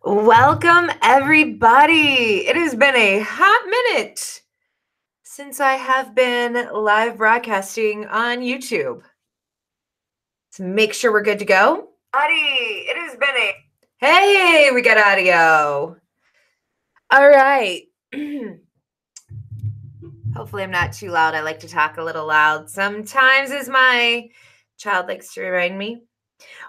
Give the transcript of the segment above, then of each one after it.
Welcome, everybody. It has been a hot minute since I have been live broadcasting on YouTube. So make sure we're good to go. It has been a. Hey, we got audio. All right. Hopefully, I'm not too loud. I like to talk a little loud sometimes, as my child likes to remind me.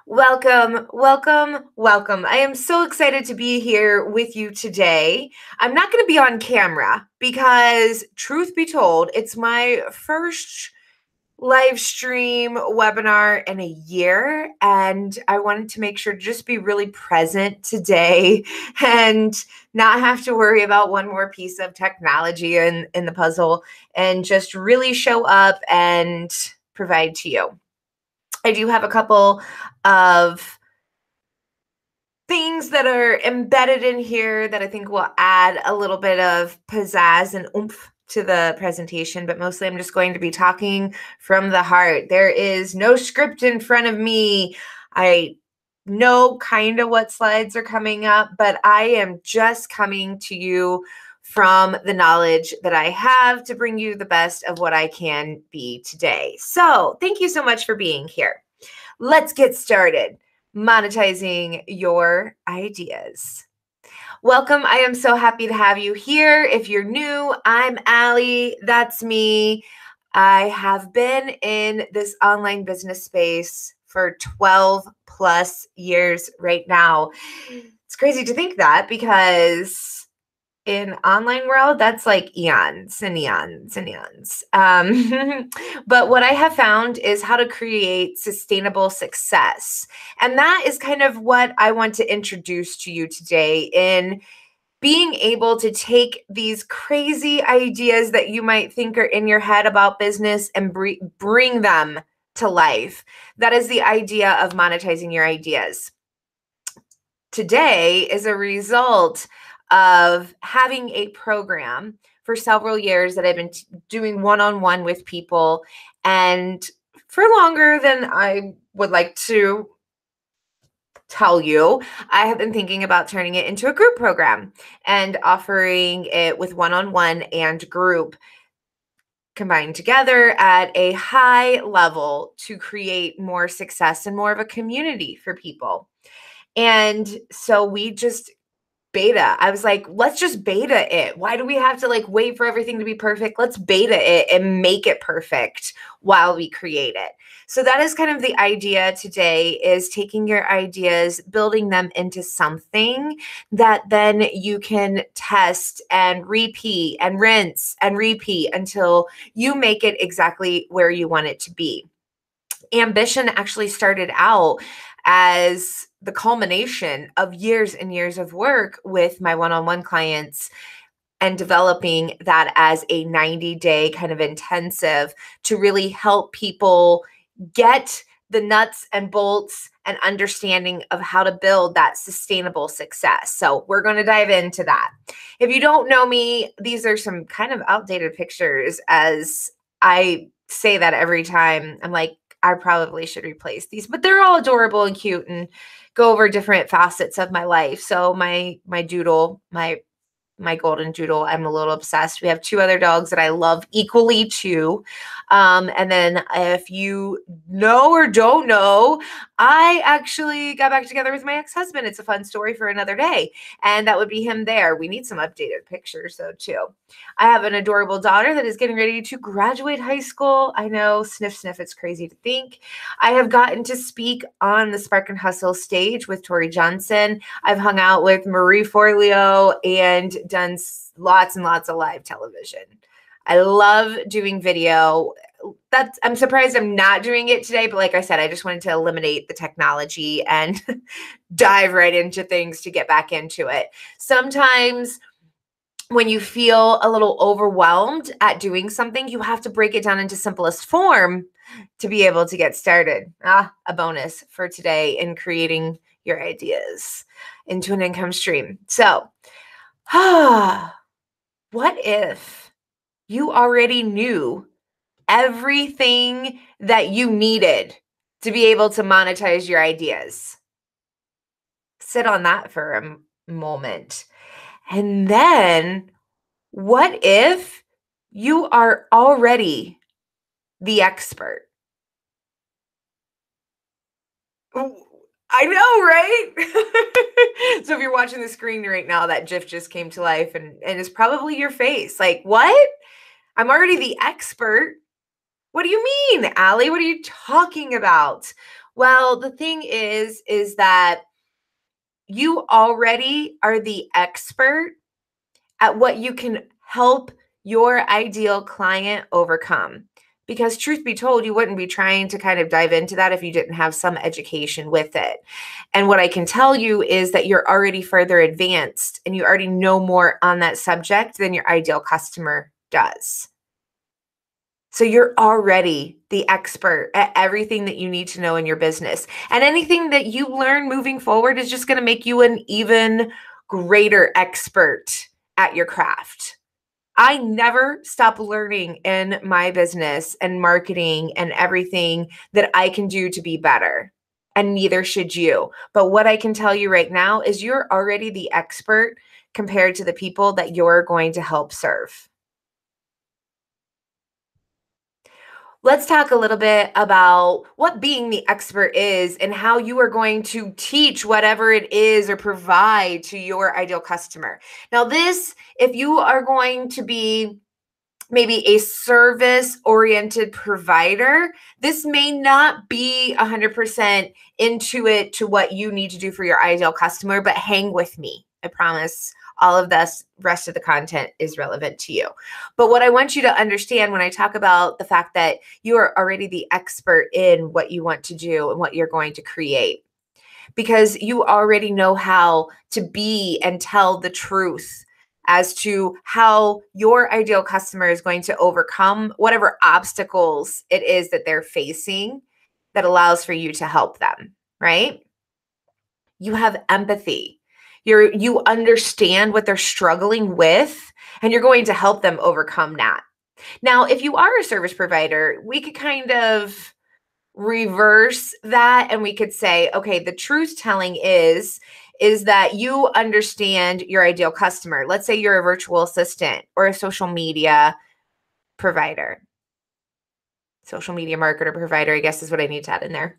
Welcome, welcome, welcome. I am so excited to be here with you today. I'm not going to be on camera because, truth be told, it's my first live stream webinar in a year, and I wanted to make sure to just be really present today and not have to worry about one more piece of technology in the puzzle, and just really show up and provide to you. I do have a couple of things that are embedded in here that I think will add a little bit of pizzazz and oomph to the presentation, but mostly I'm just going to be talking from the heart. There is no script in front of me. I know kind of what slides are coming up, but I am just coming to you from the knowledge that I have to bring you the best of what I can be today. So thank you so much for being here. Let's get started. Monetizing your ideas. Welcome. I am so happy to have you here. If you're new, I'm Allie. That's me. I have been in this online business space for 12 plus years right now. It's crazy to think that because in online world, that's like eons and eons and eons. But what I have found is how to create sustainable success. And that is kind of what I want to introduce to you today in being able to take these crazy ideas that you might think are in your head about business and bring them to life. That is the idea of monetizing your ideas. Today is a result of having a program for several years that I've been doing one-on-one with people, and for longer than I would like to tell you, I have been thinking about turning it into a group program and offering it with one-on-one and group combined together at a high level to create more success and more of a community for people. And so we just beta. I was like, let's just beta it. Why do we have to like wait for everything to be perfect? Let's beta it and make it perfect while we create it. So that is kind of the idea today, is taking your ideas, building them into something that then you can test and repeat and rinse and repeat until you make it exactly where you want it to be. Ambition actually started out as the culmination of years and years of work with my one-on-one clients and developing that as a 90-day kind of intensive to really help people get the nuts and bolts and understanding of how to build that sustainable success. So we're going to dive into that. If you don't know me, these are some kind of outdated pictures, as I say that every time. I'm like, I probably should replace these, but they're all adorable and cute and go over different facets of my life. So my doodle, my golden doodle, I'm a little obsessed. We have two other dogs that I love equally too. And then if you know or don't know, I actually got back together with my ex-husband. It's a fun story for another day. And that would be him there. We need some updated pictures though too. I have an adorable daughter that is getting ready to graduate high school. I know, sniff, sniff, it's crazy to think. I have gotten to speak on the Spark and Hustle stage with Tori Johnson. I've hung out with Marie Forleo and done lots and lots of live television. I love doing video. I'm surprised I'm not doing it today, but like I said, I just wanted to eliminate the technology and dive right into things to get back into it. Sometimes when you feel a little overwhelmed at doing something, you have to break it down into simplest form to be able to get started. A bonus for today in creating your ideas into an income stream. So, what if you already knew everything that you needed to be able to monetize your ideas? Sit on that for a moment. And then what if you are already the expert? Ooh, I know, right? So if you're watching the screen right now, that GIF just came to life and it's probably your face. Like, what? I'm already the expert. What do you mean, Allie? What are you talking about? Well, the thing is that you already are the expert at what you can help your ideal client overcome. Because truth be told, you wouldn't be trying to kind of dive into that if you didn't have some education with it. And what I can tell you is that you're already further advanced and you already know more on that subject than your ideal customer does. So you're already the expert at everything that you need to know in your business. And anything that you learn moving forward is just going to make you an even greater expert at your craft. I never stop learning in my business and marketing and everything that I can do to be better. And neither should you. But what I can tell you right now is you're already the expert compared to the people that you're going to help serve. Let's talk a little bit about what being the expert is and how you are going to teach whatever it is or provide to your ideal customer. Now, this, if you are going to be maybe a service oriented provider, this may not be 100% into it to what you need to do for your ideal customer, but hang with me. I promise all of this rest of the content is relevant to you. But what I want you to understand when I talk about the fact that you are already the expert in what you want to do and what you're going to create, because you already know how to be and tell the truth as to how your ideal customer is going to overcome whatever obstacles it is that they're facing that allows for you to help them, right? You have empathy. You understand what they're struggling with, and you're going to help them overcome that. Now, if you are a service provider, we could kind of reverse that and we could say, okay, the truth telling is that you understand your ideal customer. Let's say you're a virtual assistant or a social media provider. Social media marketer provider, I guess is what I need to add in there.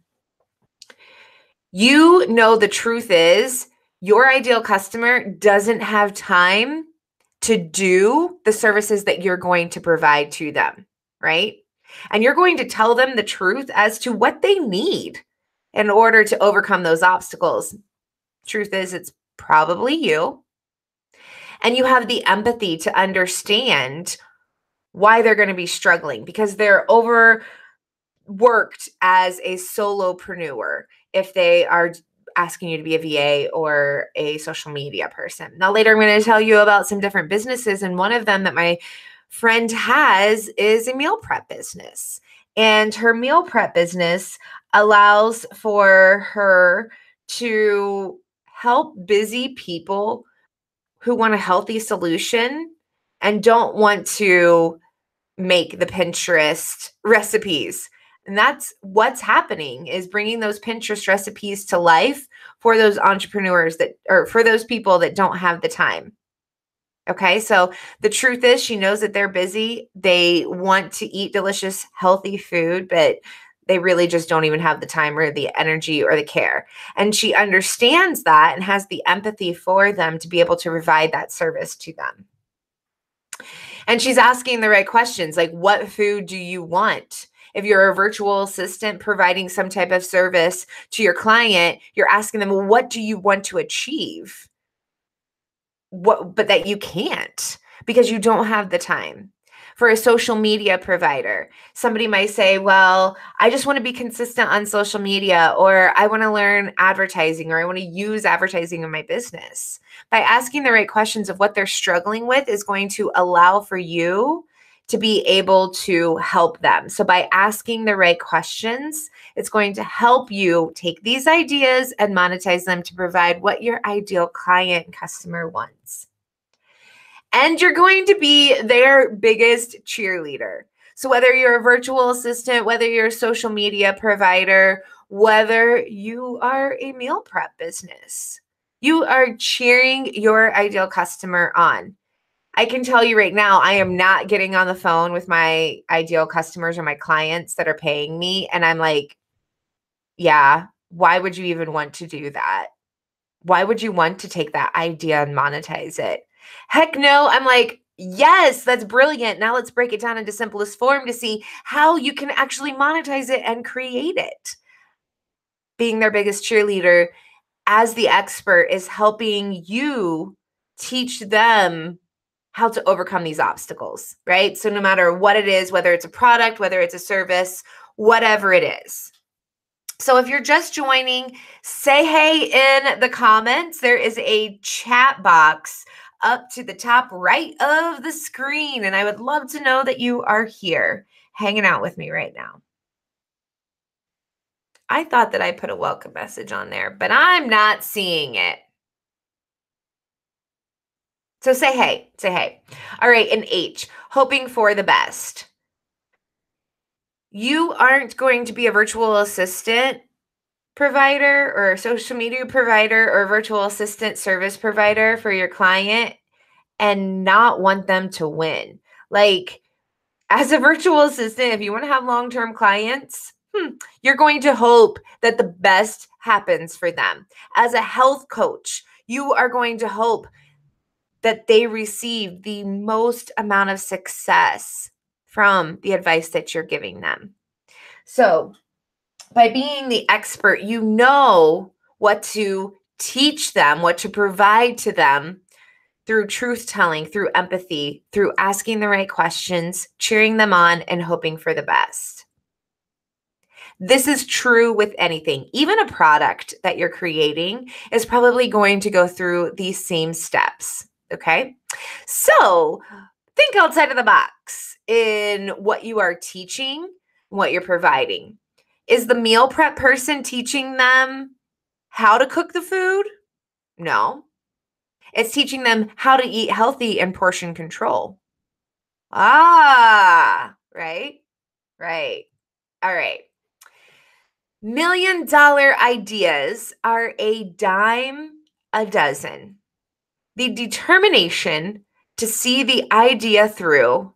You know, the truth is your ideal customer doesn't have time to do the services that you're going to provide to them, right? And you're going to tell them the truth as to what they need in order to overcome those obstacles. Truth is, it's probably you. And you have the empathy to understand why they're going to be struggling because they're overworked as a solopreneur if they are asking you to be a VA or a social media person. Now, later, I'm going to tell you about some different businesses. And one of them that my friend has is a meal prep business. And her meal prep business allows for her to help busy people who want a healthy solution and don't want to make the Pinterest recipes. And that's what's happening is bringing those Pinterest recipes to life for those entrepreneurs that, or for those people that don't have the time. Okay. So the truth is she knows that they're busy. They want to eat delicious, healthy food, but they really just don't even have the time or the energy or the care. And she understands that and has the empathy for them to be able to provide that service to them. And she's asking the right questions, like, what food do you want? If you're a virtual assistant providing some type of service to your client, you're asking them, well, what do you want to achieve? But that you can't because you don't have the time. For a social media provider, somebody might say, well, I just want to be consistent on social media, or I want to learn advertising, or I want to use advertising in my business. By asking the right questions of what they're struggling with is going to allow for you to be able to help them. So by asking the right questions, it's going to help you take these ideas and monetize them to provide what your ideal client and customer wants. And you're going to be their biggest cheerleader. So whether you're a virtual assistant, whether you're a social media provider, whether you are a meal prep business, You are cheering your ideal customer on. I can tell you right now, I am not getting on the phone with my ideal customers or my clients that are paying me. And I'm like, yeah, why would you even want to do that? Why would you want to take that idea and monetize it? Heck no. I'm like, yes, that's brilliant. Now let's break it down into simplest form to see how you can actually monetize it and create it. Being their biggest cheerleader as the expert is helping you teach them how to overcome these obstacles, right? So no matter what it is, whether it's a product, whether it's a service, whatever it is. So if you're just joining, say hey in the comments. There is a chat box up to the top right of the screen, and I would love to know that you are here hanging out with me right now. I thought that I put a welcome message on there, but I'm not seeing it. So say hey, say hey. All right, and H, hoping for the best. You aren't going to be a virtual assistant provider or a social media provider or virtual assistant service provider for your client and not want them to win. Like, as a virtual assistant, if you want to have long-term clients, you're going to hope that the best happens for them. As a health coach, you are going to hope that they receive the most amount of success from the advice that you're giving them. So, by being the expert, you know what to teach them, what to provide to them through truth telling, through empathy, through asking the right questions, cheering them on, and hoping for the best. This is true with anything. Even a product that you're creating is probably going to go through these same steps. Okay. So think outside of the box in what you are teaching, what you're providing. Is the meal prep person teaching them how to cook the food? No. It's teaching them how to eat healthy and portion control. Ah, right? Right. All right. $1,000,000 ideas are a dime a dozen. The determination to see the idea through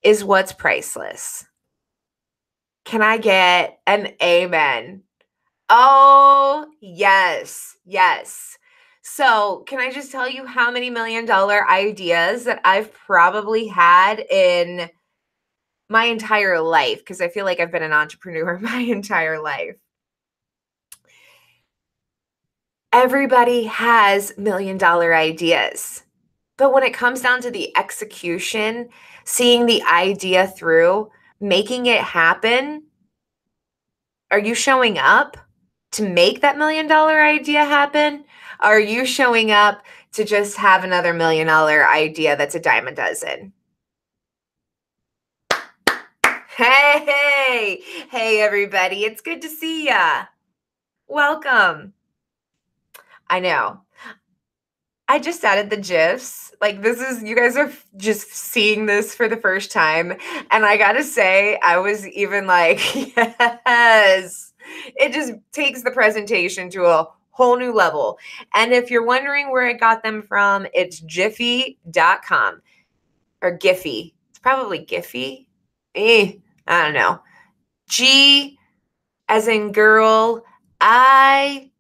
is what's priceless. Can I get an amen? Oh, yes, yes. So, can I just tell you how many $1,000,000 ideas that I've probably had in my entire life? Because I feel like I've been an entrepreneur my entire life. Everybody has $1,000,000 ideas. But when it comes down to the execution, seeing the idea through, making it happen, are you showing up to make that $1,000,000 idea happen? Are you showing up to just have another $1,000,000 idea that's a dime a dozen? Hey, hey, everybody. It's good to see ya. Welcome. I know. I just added the GIFs. Like, this is, you guys are just seeing this for the first time. And I gotta say, I was even like, yes. It just takes the presentation to a whole new level. And if you're wondering where I got them from, it's jiffy.com or Giphy. It's probably Giphy. I don't know. G as in girl, IPHY.com.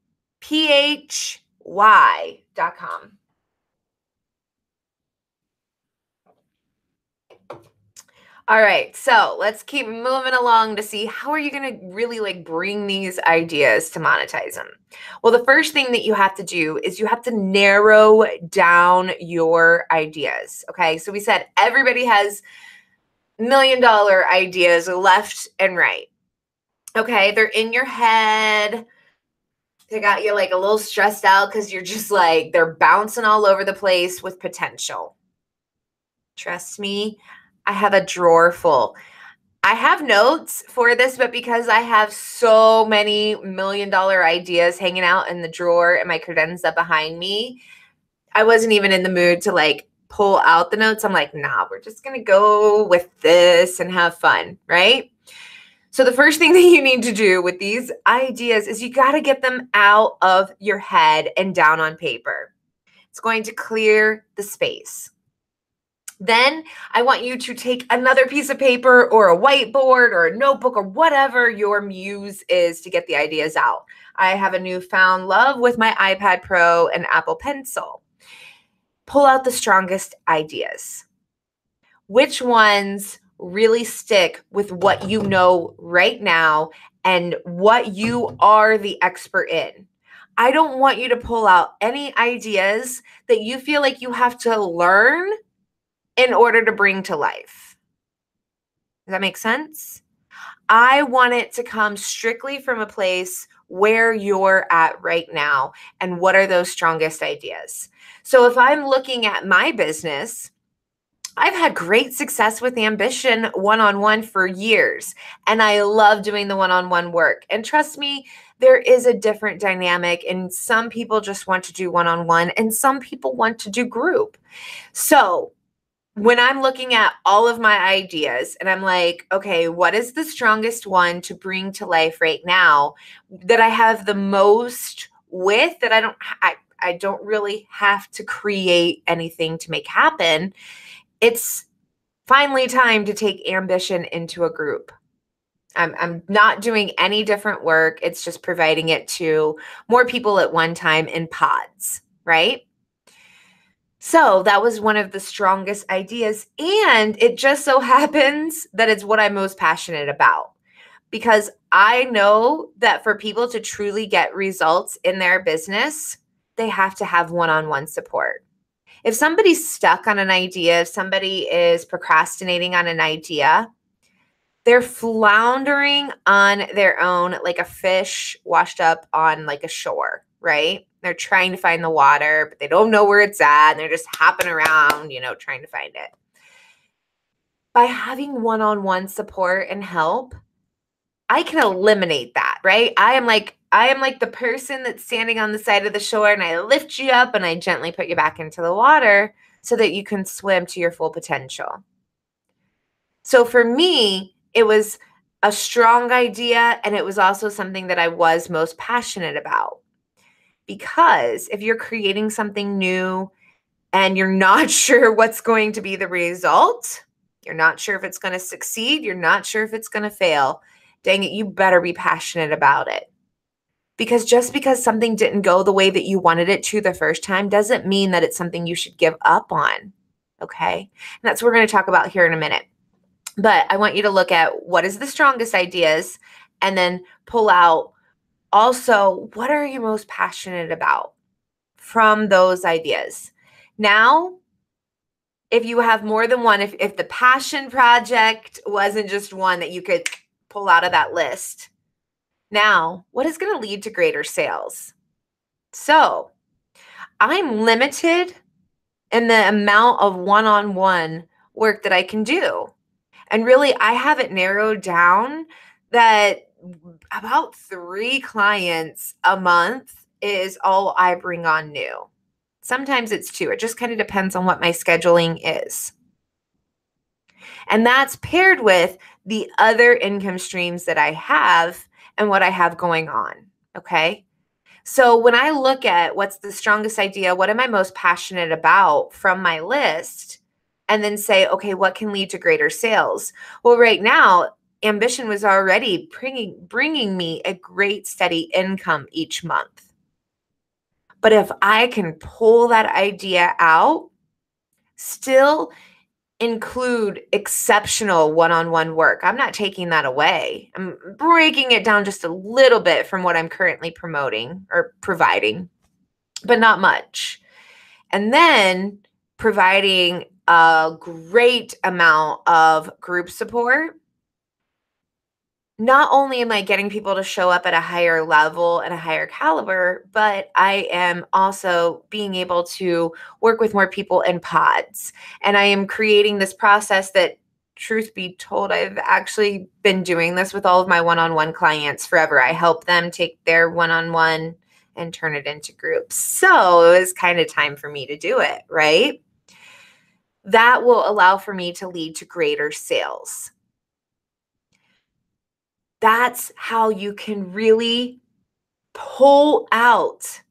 All right, so let's keep moving along to see how are you going to really like bring these ideas to monetize them. Well, the first thing that you have to do is you have to narrow down your ideas. Okay, so we said everybody has $1,000,000 ideas left and right. Okay, they're in your head. They got you like a little stressed out because you're just like, they're bouncing all over the place with potential. Trust me, I have a drawer full. I have notes for this, but because I have so many $1,000,000 ideas hanging out in the drawer and my credenza behind me, I wasn't even in the mood to like pull out the notes. I'm like, nah, we're just going to go with this and have fun, right? So the first thing that you need to do with these ideas is you got to get them out of your head and down on paper. It's going to clear the space. Then I want you to take another piece of paper or a whiteboard or a notebook or whatever your muse is to get the ideas out. I have a newfound love with my iPad Pro and Apple Pencil. Pull out the strongest ideas. Which ones really stick with what you know right now and what you are the expert in? I don't want you to pull out any ideas that you feel like you have to learn in order to bring to life. Does that make sense? I want it to come strictly from a place where you're at right now and what are those strongest ideas. So if I'm looking at my business, I've had great success with Ambition one-on-one for years, and I love doing the one-on-one work. And trust me, there is a different dynamic, and some people just want to do one-on-one, and some people want to do group. So when I'm looking at all of my ideas and I'm like, okay, what is the strongest one to bring to life right now that I have the most with, that I don't really have to create anything to make happen? It's finally time to take Ambition into a group. I'm not doing any different work. It's just providing it to more people at one time in pods, right? So that was one of the strongest ideas. And it just so happens that it's what I'm most passionate about, because I know that for people to truly get results in their business, they have to have one-on-one support. If somebody's stuck on an idea, if somebody is procrastinating on an idea, they're floundering on their own like a fish washed up on like a shore, right? They're trying to find the water, but they don't know where it's at. And they're just hopping around, trying to find it. By having one-on-one support and help, I can eliminate that, right? I am like the person that's standing on the side of the shore, and I lift you up and I gently put you back into the water so that you can swim to your full potential. So for me, it was a strong idea, and it was also something that I was most passionate about. Because if you're creating something new and you're not sure what's going to be the result, you're not sure if it's going to succeed, you're not sure if it's going to fail, dang it, you better be passionate about it. Because just because something didn't go the way that you wanted it to the first time doesn't mean that it's something you should give up on. Okay? And that's what we're going to talk about here in a minute. But I want you to look at what is the strongest ideas, and then pull out also, what are you most passionate about from those ideas? Now, if you have more than one, if the passion project wasn't just one that you could pull out of that list, now, what is going to lead to greater sales? So I'm limited in the amount of one-on-one work that I can do. And really, I have it narrowed down that about 3 clients a month is all I bring on new. Sometimes it's 2. It just kind of depends on what my scheduling is. And that's paired with the other income streams that I have and what I have going on. Okay. So when I look at what's the strongest idea, what am I most passionate about from my list, and then say, okay, what can lead to greater sales? Well, right now, Ambition was already bringing me a great steady income each month. But if I can pull that idea out, still include exceptional one-on-one work, I'm not taking that away. I'm breaking it down just a little bit from what I'm currently promoting or providing, but not much. And then providing a great amount of group support. Not only am I getting people to show up at a higher level and a higher caliber, but I am also being able to work with more people in pods. And I am creating this process that, truth be told, I've actually been doing this with all of my one-on-one clients forever. I help them take their one-on-one and turn it into groups. So it was kind of time for me to do it, right? That will allow for me to lead to greater sales. That's how you can really pull out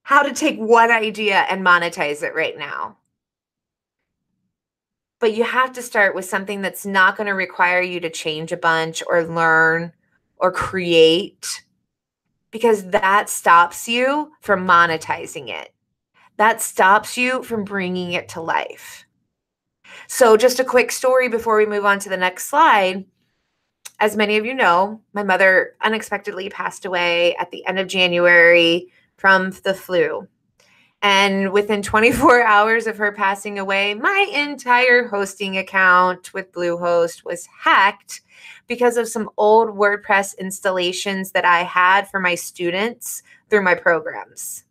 how to take one idea and monetize it right now. But you have to start with something that's not going to require you to change a bunch or learn or create, because that stops you from monetizing it. That stops you from bringing it to life. So just a quick story before we move on to the next slide. As many of you know, my mother unexpectedly passed away at the end of January from the flu. And within 24 hours of her passing away, my entire hosting account with Bluehost was hacked because of some old WordPress installations that I had for my students through my programs.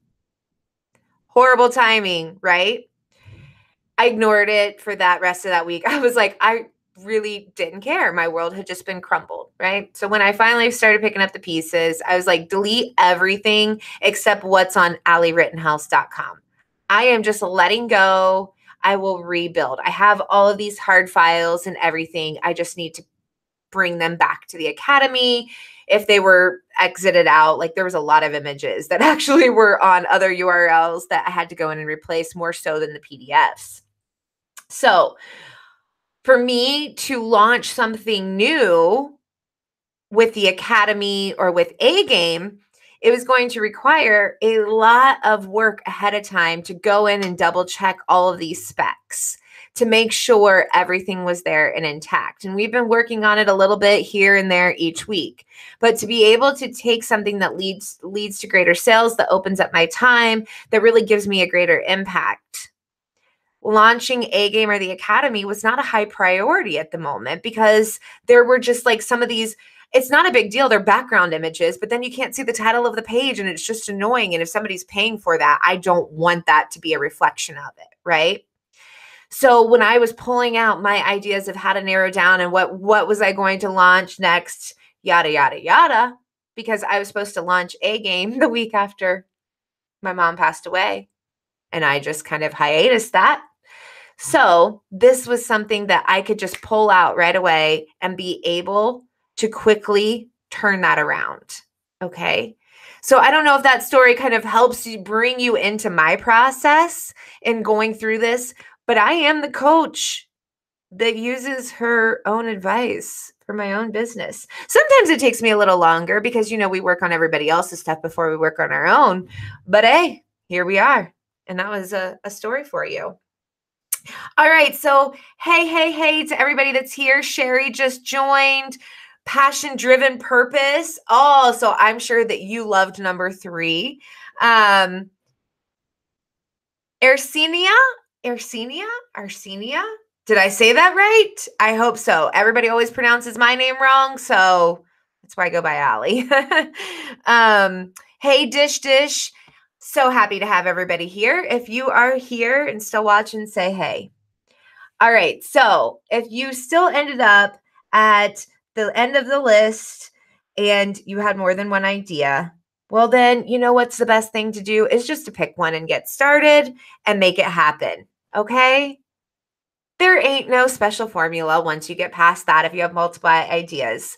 Horrible timing, right? I ignored it for that rest of that week. I was like, I really didn't care. My world had just been crumbled, right? So when I finally started picking up the pieces, I was like, delete everything except what's on AllieRittenhouse.com. I am just letting go. I will rebuild. I have all of these hard files and everything. I just need to bring them back to the academy. If they were exited out, like there was a lot of images that actually were on other URLs that I had to go in and replace, more so than the PDFs. So for me to launch something new with the academy or with A Game, it was going to require a lot of work ahead of time to go in and double check all of these specs to make sure everything was there and intact. And we've been working on it a little bit here and there each week. But to be able to take something that leads to greater sales, that opens up my time, that really gives me a greater impact, launching A Game or the Academy was not a high priority at the moment, because there were just like some of these, it's not a big deal, they're background images, but then you can't see the title of the page and it's just annoying. And if somebody's paying for that, I don't want that to be a reflection of it, right? So when I was pulling out my ideas of how to narrow down and what was I going to launch next, yada, yada, yada, because I was supposed to launch A Game the week after my mom passed away, and I just kind of hiatused that. So this was something that I could just pull out right away and be able to quickly turn that around. Okay. So I don't know if that story kind of helps you bring you into my process in going through this, but I am the coach that uses her own advice for my own business. Sometimes it takes me a little longer because, you know, we work on everybody else's stuff before we work on our own. But hey, here we are. And that was a story for you. All right. So, hey to everybody that's here. Sherry just joined. Passion driven purpose. Oh, so I'm sure that you loved number 3. Arsenio. Did I say that right? I hope so. Everybody always pronounces my name wrong, so that's why I go by Allie. Hey, Dish. So happy to have everybody here. If you are here and still watching, say hey. All right. So if you still ended up at the end of the list and you had more than one idea, well, then you know what's the best thing to do is just to pick one and get started and make it happen. Okay? There ain't no special formula once you get past that. If you have multiple ideas,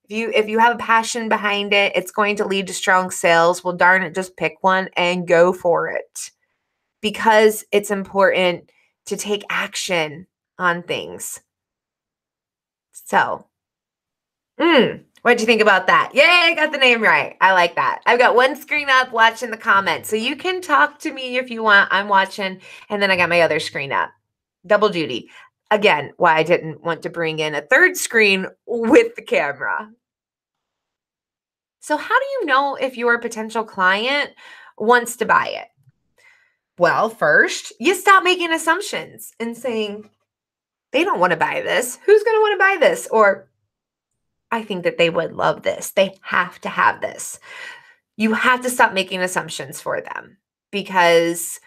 if you have a passion behind it, it's going to lead to strong sales. Well, darn it, just pick one and go for it, because it's important to take action on things. So, what'd you think about that? Yay, I got the name right. I like that. I've got one screen up watching the comments, so you can talk to me if you want. I'm watching, and then I got my other screen up. Double duty. Again, why I didn't want to bring in a third screen with the camera. So how do you know if your potential client wants to buy it? Well, first, you stop making assumptions and saying, they don't want to buy this. Who's going to want to buy this? Or I think that they would love this. They have to have this. You have to stop making assumptions for them, because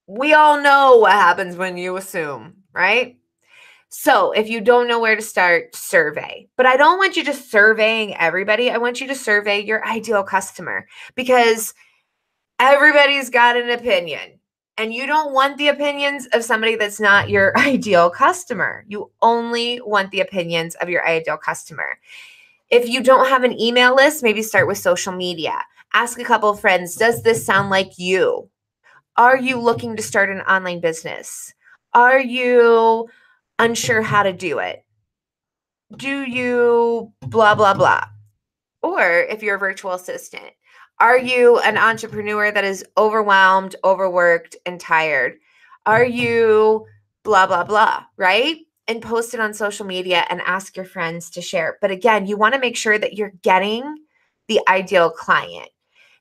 we all know what happens when you assume, right? So if you don't know where to start, survey. But I don't want you just surveying everybody. I want you to survey your ideal customer, because everybody's got an opinion. And you don't want the opinions of somebody that's not your ideal customer. You only want the opinions of your ideal customer. If you don't have an email list, maybe start with social media. Ask a couple of friends, does this sound like you? Are you looking to start an online business? Are you unsure how to do it? Do you blah, blah, blah? Or if you're a virtual assistant, are you an entrepreneur that is overwhelmed, overworked, and tired? Are you blah, blah, blah, right? And post it on social media and ask your friends to share. But again, you want to make sure that you're getting the ideal client.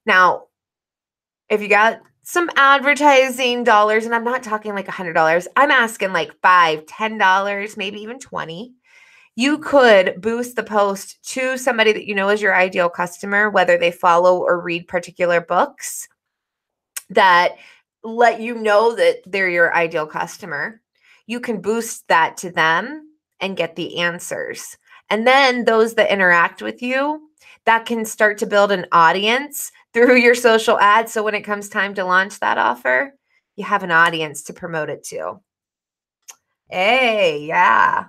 Now, if you got some advertising dollars, and I'm not talking like $100, I'm asking like $5, $10, maybe even 20. You could boost the post to somebody that you know is your ideal customer, whether they follow or read particular books that let you know that they're your ideal customer. You can boost that to them and get the answers. And then those that interact with you, that can start to build an audience through your social ads. So when it comes time to launch that offer, you have an audience to promote it to. Hey, yeah.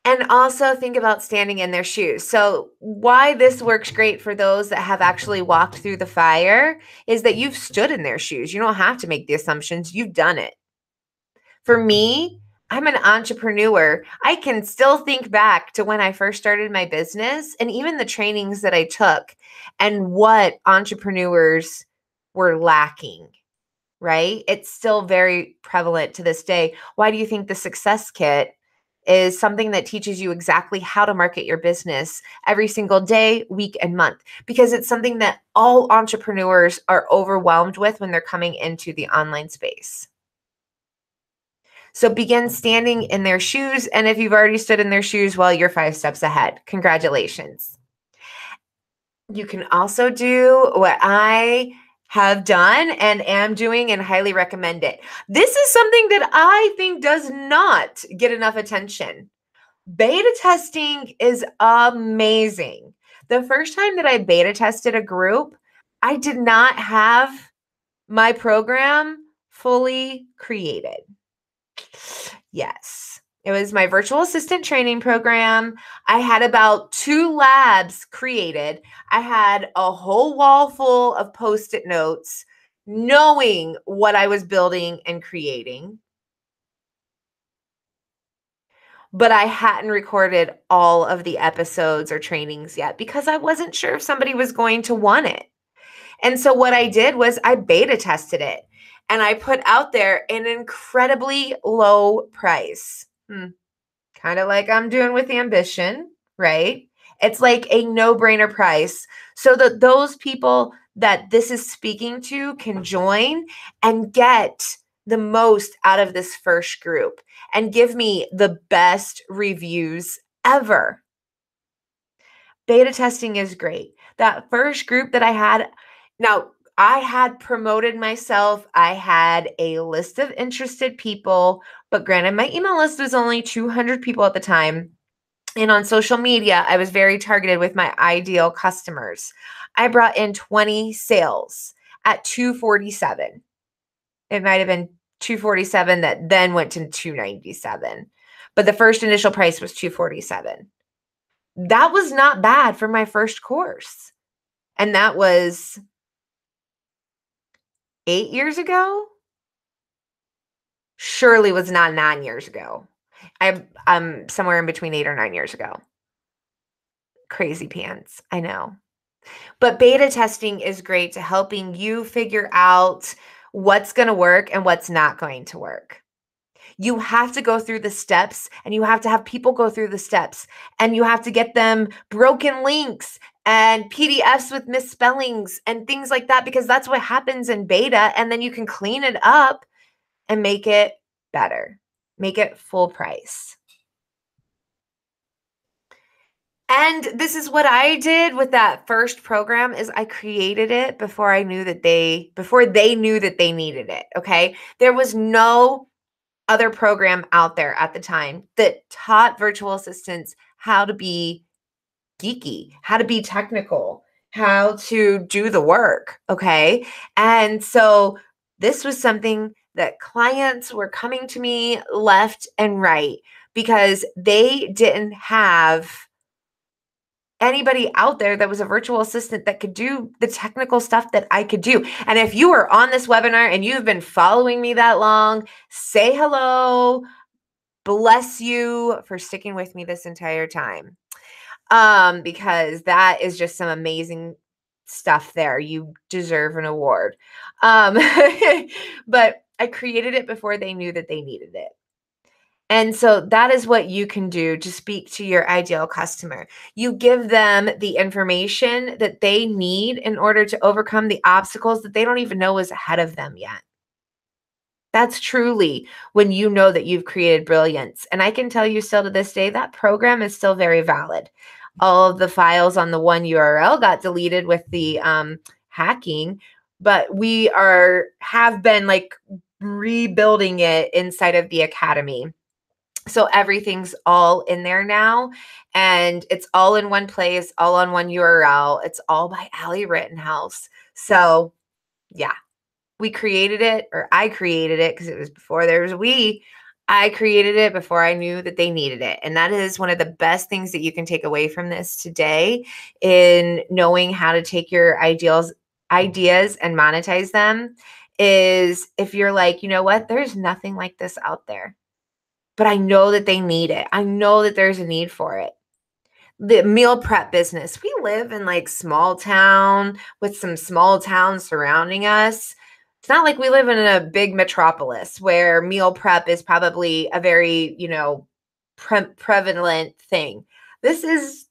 And also think about standing in their shoes. So, why this works great for those that have actually walked through the fire is that you've stood in their shoes. You don't have to make the assumptions, you've done it. For me, I'm an entrepreneur. I can still think back to when I first started my business and even the trainings that I took and what entrepreneurs were lacking, right? It's still very prevalent to this day. Why do you think the Success Kit is something that teaches you exactly how to market your business every single day, week, and month? Because it's something that all entrepreneurs are overwhelmed with when they're coming into the online space. So begin standing in their shoes. And if you've already stood in their shoes, well, you're 5 steps ahead. Congratulations. You can also do what I have done and am doing and highly recommend it. This is something that I think does not get enough attention. Beta testing is amazing. The first time that I beta tested a group, I did not have my program fully created. Yes. It was my virtual assistant training program. I had about 2 labs created. I had a whole wall full of Post-it notes, knowing what I was building and creating. But I hadn't recorded all of the episodes or trainings yet because I wasn't sure if somebody was going to want it. And so what I did was I beta tested it and I put out there an incredibly low price. Kind of like I'm doing with Ambition, right? It's like a no-brainer price so that those people that this is speaking to can join and get the most out of this first group and give me the best reviews ever. Beta testing is great. That first group that I had, now I had promoted myself. I had a list of interested people, but granted, my email list was only 200 people at the time. And on social media, I was very targeted with my ideal customers. I brought in 20 sales at 247. It might have been 247 that then went to 297. But the first initial price was 247. That was not bad for my first course. And that was 8 years ago. Surely was not 9 years ago. I'm somewhere in between 8 or 9 years ago. Crazy pants. I know. But beta testing is great to helping you figure out what's going to work and what's not going to work. You have to go through the steps and you have to have people go through the steps and you have to get them broken links and PDFs with misspellings and things like that because that's what happens in beta. And then you can clean it up and make it better, make it full price. And this is what I did with that first program is I created it before I knew that before they knew that they needed it. Okay. There was no other program out there at the time that taught virtual assistants how to be geeky, how to be technical, how to do the work. Okay. And so this was something that clients were coming to me left and right because they didn't have anybody out there that was a virtual assistant that could do the technical stuff that I could do. And if you are on this webinar and you've been following me that long, say hello. Bless you for sticking with me this entire time. Because that is just some amazing stuff there. You deserve an award. But I created it before they knew that they needed it. And so that is what you can do to speak to your ideal customer. You give them the information that they need in order to overcome the obstacles that they don't even know is ahead of them yet. That's truly when you know that you've created brilliance. And I can tell you still to this day, that program is still very valid. All of the files on the one URL got deleted with the hacking, but we have been like rebuilding it inside of the academy. So everything's all in there now, and it's all in one place, all on one URL. It's all by Rittenhouse. So yeah, we created it, or I created it because it was before there was a we. I created it before I knew that they needed it. And that is one of the best things that you can take away from this today in knowing how to take your ideas and monetize them is if you're like, you know what, there's nothing like this out there, but I know that they need it. I know that there's a need for it. The meal prep business. We live in like small town with some small towns surrounding us. It's not like we live in a big metropolis where meal prep is probably a very, prevalent thing. This is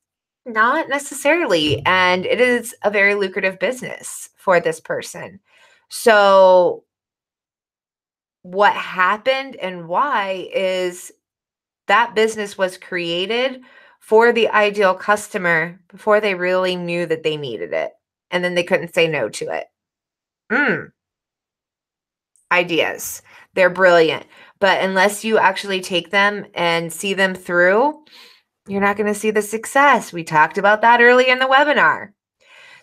not necessarily, and it is a very lucrative business for this person. So what happened and why is that business was created for the ideal customer before they really knew that they needed it. And then they couldn't say no to it. Ideas. They're brilliant. But unless you actually take them and see them through, you're not going to see the success. We talked about that early in the webinar.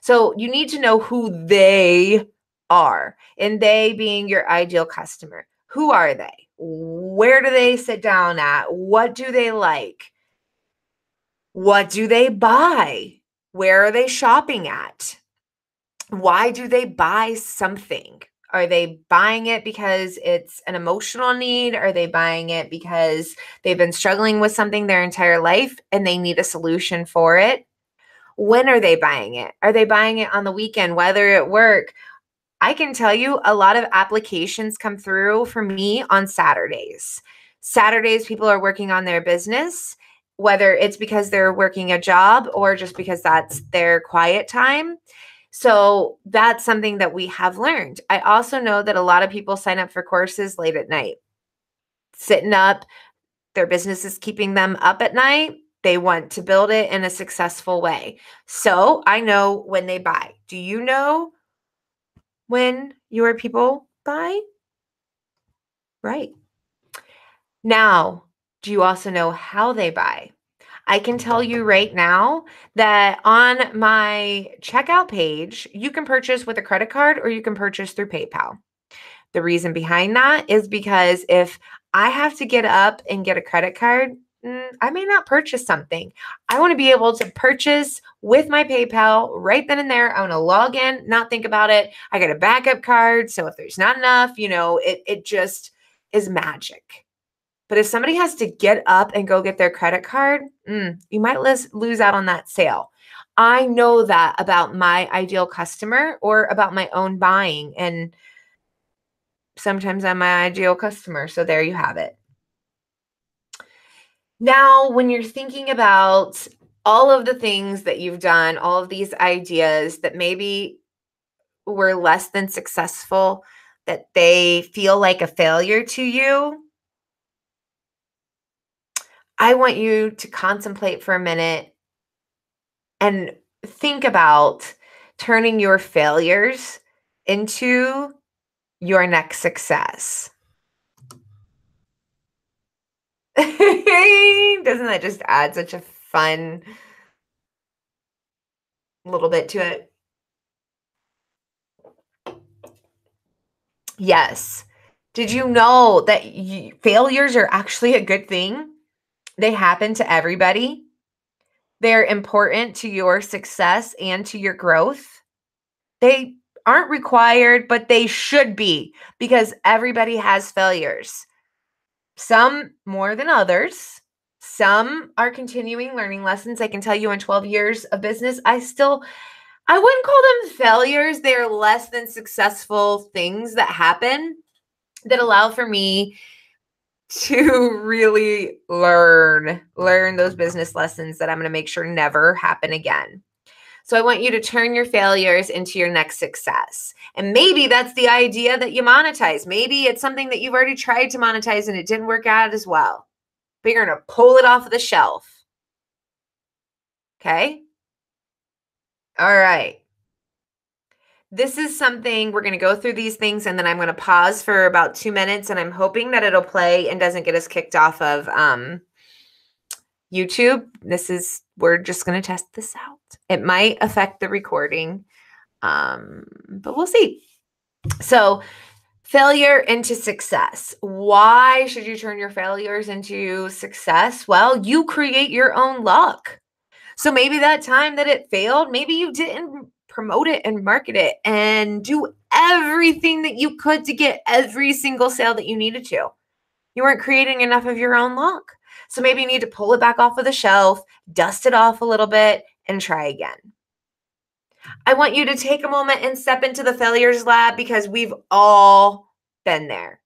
So you need to know who they are, and they being your ideal customer. Who are they? Where do they sit down at? What do they like? What do they buy? Where are they shopping at? Why do they buy something? Are they buying it because it's an emotional need? Are they buying it because they've been struggling with something their entire life and they need a solution for it? When are they buying it? Are they buying it on the weekend, whether at work? I can tell you a lot of applications come through for me on Saturdays. Saturdays, people are working on their business, whether it's because they're working a job or just because that's their quiet time. So that's something that we have learned. I also know that a lot of people sign up for courses late at night, sitting up. Their business is keeping them up at night. They want to build it in a successful way. So I know when they buy. Do you know when your people buy? Right. Now, do you also know how they buy? I can tell you right now that on my checkout page, you can purchase with a credit card or you can purchase through PayPal. The reason behind that is because if I have to get up and get a credit card, I may not purchase something. I want to be able to purchase with my PayPal right then and there. I want to log in, not think about it. I got a backup card. So if there's not enough, it just is magic. But if somebody has to get up and go get their credit card, you might lose out on that sale. I know that about my ideal customer or about my own buying. And sometimes I'm my ideal customer. So there you have it. Now, when you're thinking about all of the things that you've done, all of these ideas that maybe were less than successful, that they feel like a failure to you, I want you to contemplate for a minute and think about turning your failures into your next success. Doesn't that just add such a fun little bit to it? Yes. Did you know that failures are actually a good thing? They happen to everybody. they're important to your success and to your growth. They aren't required, but they should be, because everybody has failures. Some more than others. Some are continuing learning lessons. I can tell you in 12 years of business, I wouldn't call them failures. They're less than successful things that happen that allow for me to really learn those business lessons that I'm going to make sure never happen again. So I want you to turn your failures into your next success. And maybe that's the idea that you monetize. Maybe it's something that you've already tried to monetize and it didn't work out as well. But you're going to pull it off the shelf. Okay? All right. This is something we're going to go through these things, and then I'm going to pause for about 2 minutes, and I'm hoping that it'll play and doesn't get us kicked off of YouTube. We're just going to test this out. It might affect the recording, but we'll see. So, failure into success. Why should you turn your failures into success? Well, you create your own luck. So maybe that time that it failed, maybe you didn't promote it and market it and do everything that you could to get every single sale that you needed to. You weren't creating enough of your own luck. So maybe you need to pull it back off of the shelf, dust it off a little bit, and try again. I want you to take a moment and step into the failures lab, because we've all been there.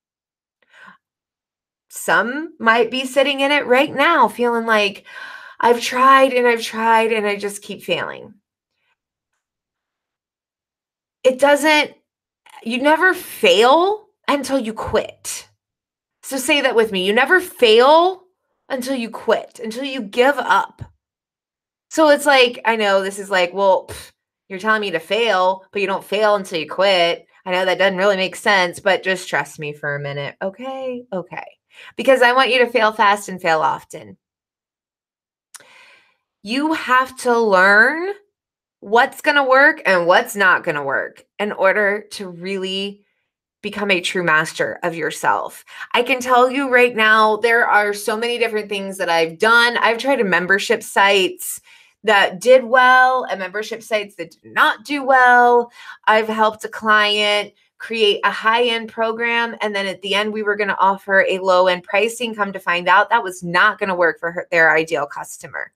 Some might be sitting in it right now feeling like, I've tried and I've tried and I just keep failing. You never fail until you quit. So say that with me. You never fail until you quit, until you give up. So it's like, I know this is like, well, you're telling me to fail, but you don't fail until you quit. I know that doesn't really make sense, but just trust me for a minute. Okay. Because I want you to fail fast and fail often. You have to learn what's going to work and what's not going to work in order to really become a true master of yourself. I can tell you right now, there are so many different things that I've done. I've tried membership sites that did well and membership sites that did not do well. I've helped a client create a high-end program, and then at the end, we were going to offer a low-end pricing. Come to find out, that was not going to work for their ideal customer.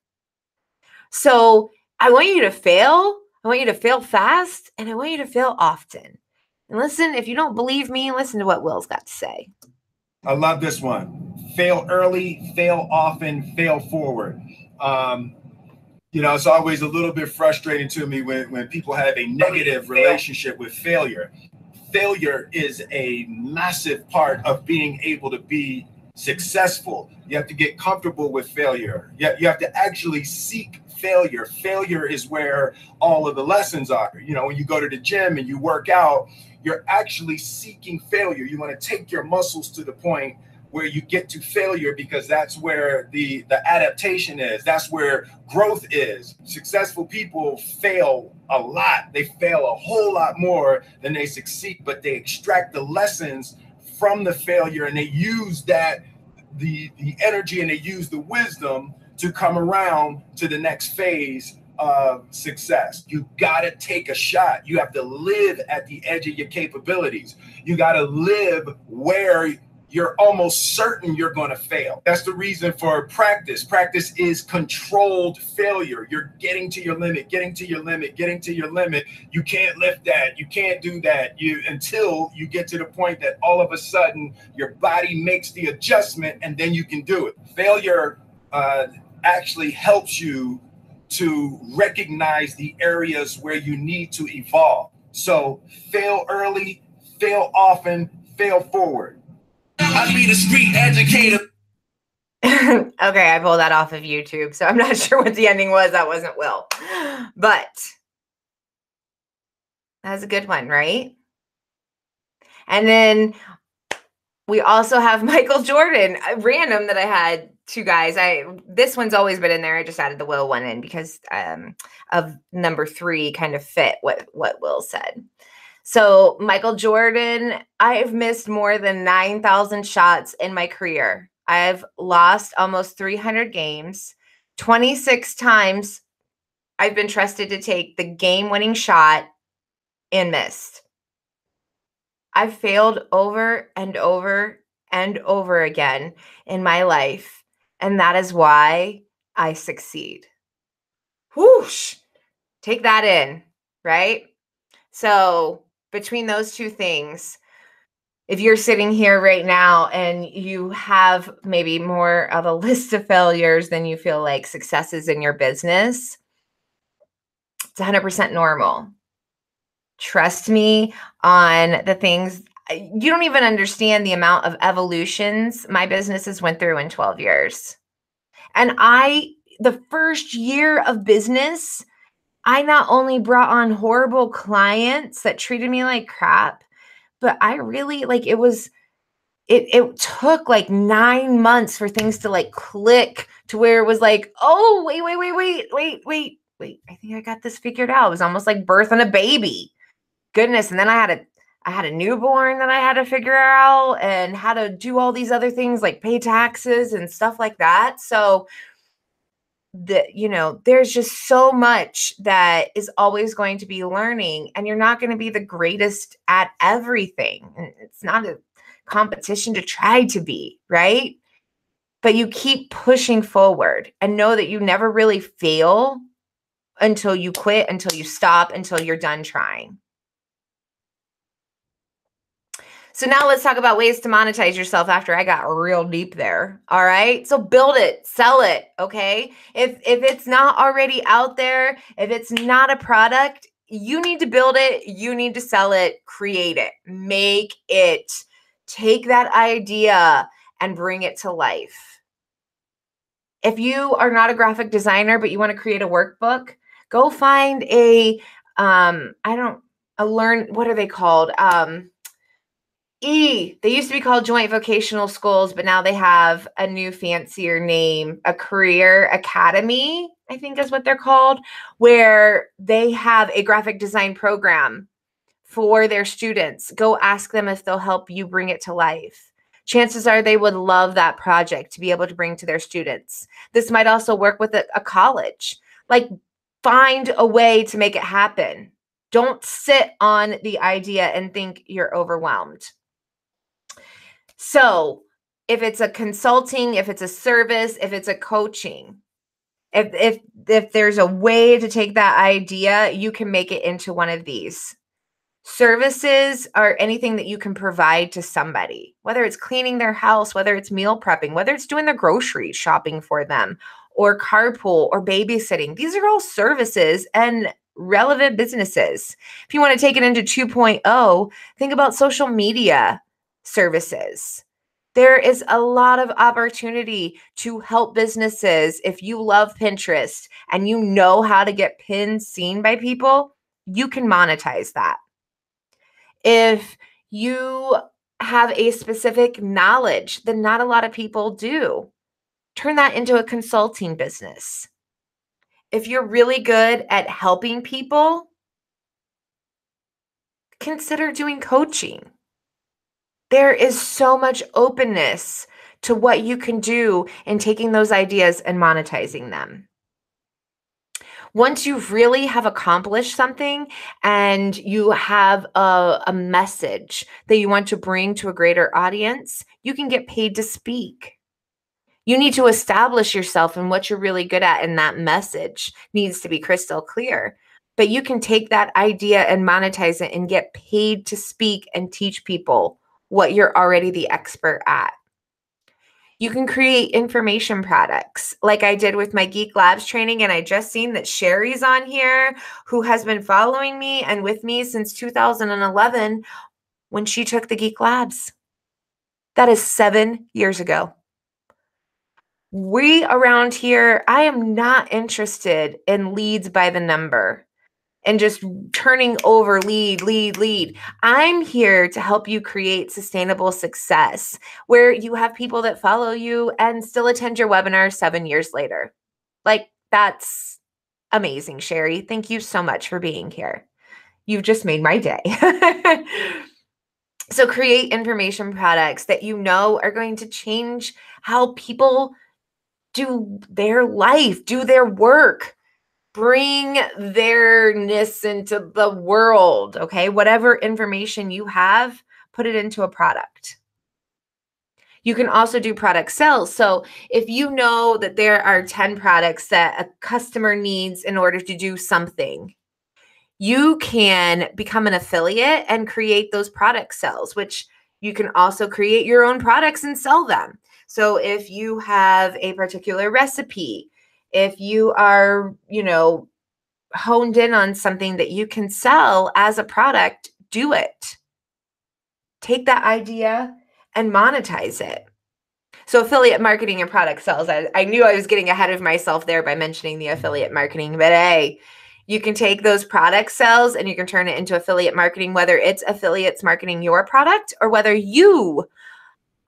So I want you to fail. I want you to fail fast, and I want you to fail often. And listen, if you don't believe me, listen to what Will's got to say. I love this one. Fail early, fail often, fail forward. It's always a little bit frustrating to me when people have a negative relationship with failure. Failure is a massive part of being able to be successful. You have to get comfortable with failure. You have to actually seek failure. Failure is where all of the lessons are. When you go to the gym and you work out, you're actually seeking failure. You want to take your muscles to the point where you get to failure, because that's where the adaptation is. That's where growth is. Successful people fail a lot. They fail a whole lot more than they succeed, but they extract the lessons from the failure, and they use the energy, and they use the wisdom to come around to the next phase of success. You got to take a shot. You have to live at the edge of your capabilities. You got to live where you're almost certain you're going to fail. That's the reason for practice. Practice is controlled failure. You're getting to your limit, getting to your limit, getting to your limit. You can't lift that. You can't do that. Until you get to the point that all of a sudden your body makes the adjustment, and then you can do it. Failure actually helps you to recognize the areas where you need to evolve. So fail early, fail often, fail forward. I be the street educator. Okay, I pulled that off of YouTube, so I'm not sure what the ending was. That wasn't Will. But that's a good one, right? And then we also have Michael Jordan, random that I had two guys. This one's always been in there. I just added the Will one in because of number 3 kind of fit what Will said. So Michael Jordan, I've missed more than 9,000 shots in my career. I've lost almost 300 games. 26 times I've been trusted to take the game-winning shot and missed. I've failed over and over and over again in my life, and that is why I succeed. Whoosh! Take that in, right? So between those two things, if you're sitting here right now and you have maybe more of a list of failures than you feel like successes in your business, it's 100% normal. Trust me on the things. You don't even understand the amount of evolutions my businesses went through in 12 years. And the first year of business, I not only brought on horrible clients that treated me like crap, but I really it took like 9 months for things to like click to where it was like, oh, wait. I think I got this figured out. It was almost like birthing a baby. Goodness. And then I had a newborn that I had to figure out and how to do all these other things like pay taxes and stuff like that. So there's just so much that is always going to be learning, and you're not going to be the greatest at everything. And it's not a competition to try to be, right? But you keep pushing forward and know that you never really fail until you quit, until you stop, until you're done trying. So now let's talk about ways to monetize yourself after I got real deep there. All right. So build it, sell it. Okay. If it's not already out there, if it's not a product, you need to build it. You need to sell it, create it, make it, take that idea and bring it to life. If you are not a graphic designer, but you want to create a workbook, go find what are they called? They used to be called joint vocational schools, but now they have a new fancier name, a career academy, I think is what they're called, where they have a graphic design program for their students. Go ask them if they'll help you bring it to life. Chances are they would love that project to be able to bring to their students. This might also work with a college. Like, find a way to make it happen. Don't sit on the idea and think you're overwhelmed. So if it's a consulting, if it's a service, if it's a coaching, if there's a way to take that idea, you can make it into one of these. Services are anything that you can provide to somebody, whether it's cleaning their house, whether it's meal prepping, whether it's doing the grocery shopping for them, or carpool or babysitting. These are all services and relevant businesses. If you want to take it into 2.0, think about social media services. There is a lot of opportunity to help businesses. If you love Pinterest and you know how to get pins seen by people, you can monetize that. If you have a specific knowledge that not a lot of people do, turn that into a consulting business. If you're really good at helping people, consider doing coaching. There is so much openness to what you can do in taking those ideas and monetizing them. Once you really have accomplished something and you have a message that you want to bring to a greater audience, you can get paid to speak. You need to establish yourself and what you're really good at, and that message needs to be crystal clear. But you can take that idea and monetize it and get paid to speak and teach people what you're already the expert at. You can create information products like I did with my Geek Labs training. And I just seen that Sherry's on here, who has been following me and with me since 2011 when she took the Geek Labs. That is 7 years ago. We around here, I am not interested in leads by the number and just turning over lead. I'm here to help you create sustainable success where you have people that follow you and still attend your webinar 7 years later. Like, that's amazing, Sherry. Thank you so much for being here. You've just made my day. So create information products that you know are going to change how people do their life, do their work, bring theirness into the world. Okay. Whatever information you have, put it into a product. You can also do product sales. So if you know that there are 10 products that a customer needs in order to do something, you can become an affiliate and create those product sales, which you can also create your own products and sell them. So if you have a particular recipe, if you are, honed in on something that you can sell as a product, do it. Take that idea and monetize it. So affiliate marketing and product sales. I knew I was getting ahead of myself there by mentioning the affiliate marketing, but hey, you can take those product sales and you can turn it into affiliate marketing, whether it's affiliates marketing your product or whether you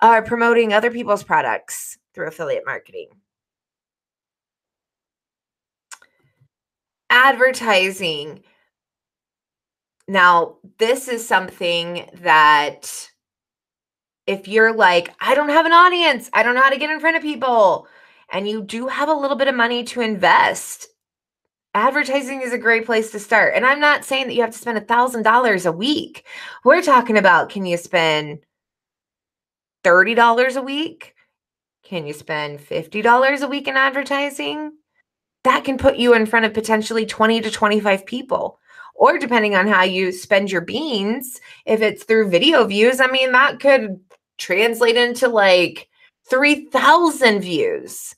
are promoting other people's products through affiliate marketing. Advertising. Now, this is something that if you're like, I don't have an audience, I don't know how to get in front of people, and you do have a little bit of money to invest, advertising is a great place to start. And I'm not saying that you have to spend $1,000 a week. We're talking about, can you spend $30 a week? Can you spend $50 a week in advertising? That can put you in front of potentially 20 to 25 people. Or depending on how you spend your beans, if it's through video views, I mean, that could translate into like 3,000 views.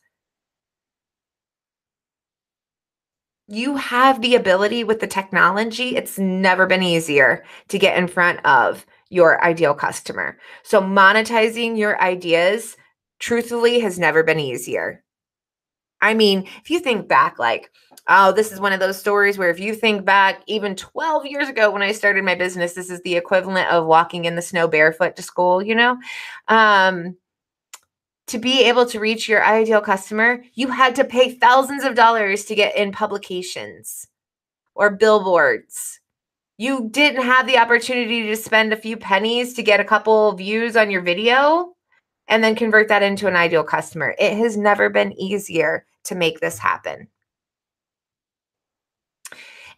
You have the ability with the technology. It's never been easier to get in front of your ideal customer. So monetizing your ideas, truthfully, has never been easier. I mean, if you think back, like, oh, this is one of those stories where if you think back even 12 years ago when I started my business, this is the equivalent of walking in the snow barefoot to school, to be able to reach your ideal customer, you had to pay thousands of dollars to get in publications or billboards. You didn't have the opportunity to spend a few pennies to get a couple views on your video and then convert that into an ideal customer. It has never been easier to make this happen.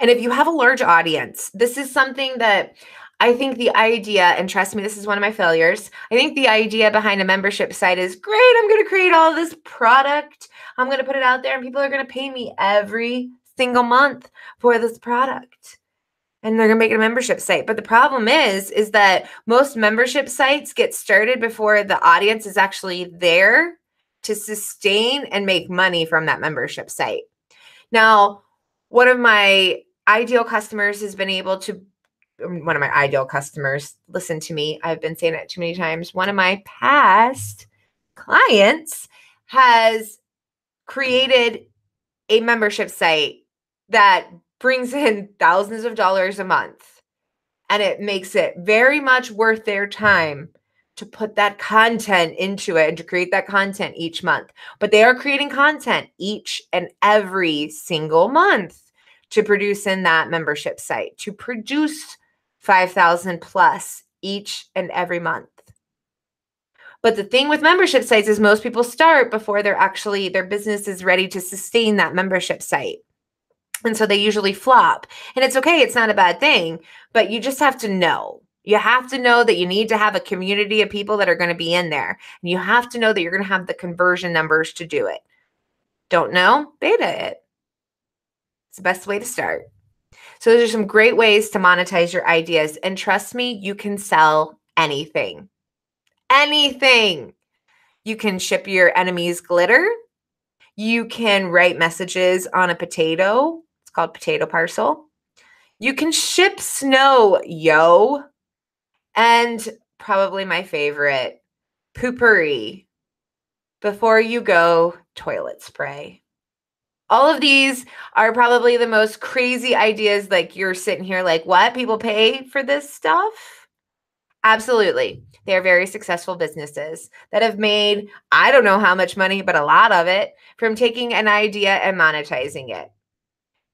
And if you have a large audience, this is something that I think the idea, and trust me, this is one of my failures. I think the idea behind a membership site is great. I'm going to create all this product. I'm going to put it out there and people are going to pay me every single month for this product. And they're going to make it a membership site. But the problem is that most membership sites get started before the audience is actually there to sustain and make money from that membership site. Now, one of my ideal customers, listen to me, I've been saying it too many times. One of my past clients has created a membership site that brings in thousands of dollars a month. And it makes it very much worth their time to put that content into it and to create that content each month. But they are creating content each and every single month to produce in that membership site, to produce 5,000 plus each and every month. But the thing with membership sites is most people start before their business is ready to sustain that membership site. And so they usually flop. And it's okay. It's not a bad thing, but you just have to know. You have to know that you need to have a community of people that are going to be in there. And you have to know that you're going to have the conversion numbers to do it. Don't know? Beta it. It's the best way to start. So those are some great ways to monetize your ideas. And trust me, you can sell anything. Anything. You can ship your enemies glitter. You can write messages on a potato. It's called potato parcel. You can ship snow, yo. And probably my favorite, poopery. Before you go, toilet spray. All of these are probably the most crazy ideas. Like you're sitting here like, what? People pay for this stuff? Absolutely. They are very successful businesses that have made, I don't know how much money, but a lot of it from taking an idea and monetizing it.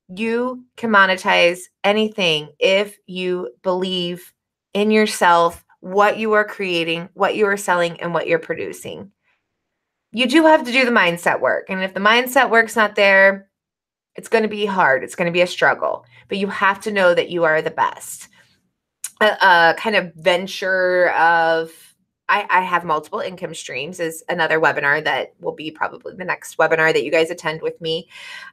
You can monetize anything if you believe in yourself, what you are creating, what you are selling, and what you're producing. you do have to do the mindset work. And if the mindset work's not there, it's going to be hard. It's going to be a struggle, but you have to know that you are the best. Kind of venture of, I have multiple income streams is another webinar that will be probably the next webinar that you guys attend with me.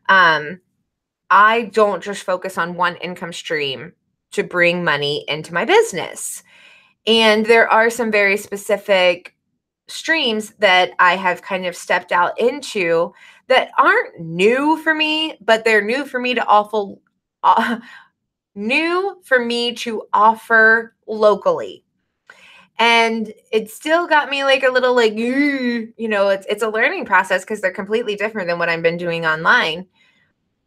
I don't just focus on one income stream to bring money into my business. And there are some very specific streams that I have kind of stepped out into that aren't new for me, but they're new for me to offer locally. And it still got me like a little like, it's a learning process because they're completely different than what I've been doing online.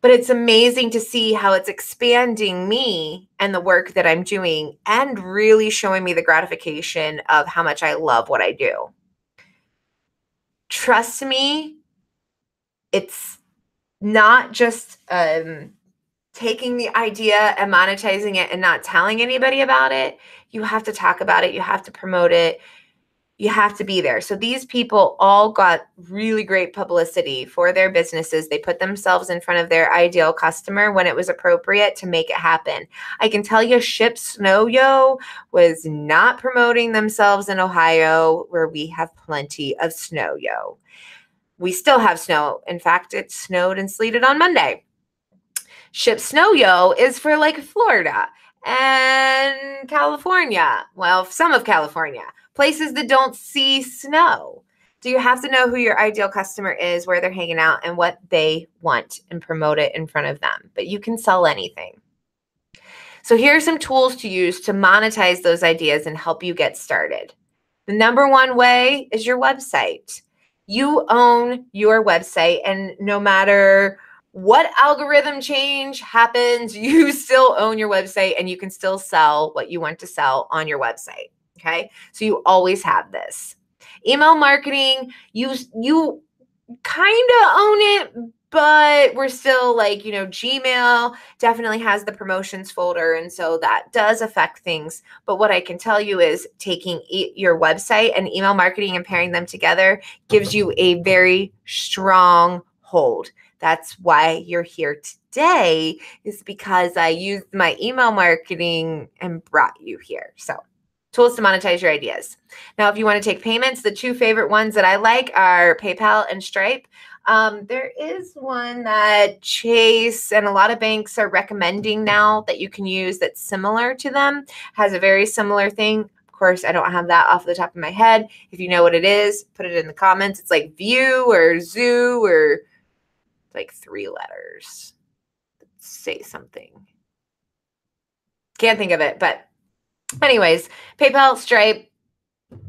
But it's amazing to see how it's expanding me and the work that I'm doing and really showing me the gratification of how much I love what I do. Trust me, it's not just taking the idea and monetizing it and not telling anybody about it. You have to talk about it. You have to promote it. You have to be there. So these people all got really great publicity for their businesses. They put themselves in front of their ideal customer when it was appropriate to make it happen. I can tell you Ship Snow Yo was not promoting themselves in Ohio, where we have plenty of snow yo. We still have snow. In fact, it snowed and sleeted on Monday. Ship Snow Yo is for like Florida and California. Well, some of California, places that don't see snow. So you have to know who your ideal customer is, where they're hanging out, and what they want, and promote it in front of them. But you can sell anything. So here are some tools to use to monetize those ideas and help you get started. The number one way is your website. You own your website, and no matter what algorithm change happens, you still own your website and you can still sell what you want to sell on your website. Okay. So you always have this. Email marketing, you kind of own it, but we're still like, Gmail definitely has the promotions folder. And so that does affect things. But what I can tell you is taking your website and email marketing and pairing them together gives you a very strong hold. That's why you're here today, is because I used my email marketing and brought you here. So tools to monetize your ideas. Now, if you want to take payments, the two favorite ones that I like are PayPal and Stripe. There is one that Chase and a lot of banks are recommending now that you can use that's similar to them, has a very similar thing. Of course, I don't have that off the top of my head. If you know what it is, put it in the comments. It's like View or Zoo or like 3 letters. Say something. Can't think of it, but anyways, PayPal, Stripe,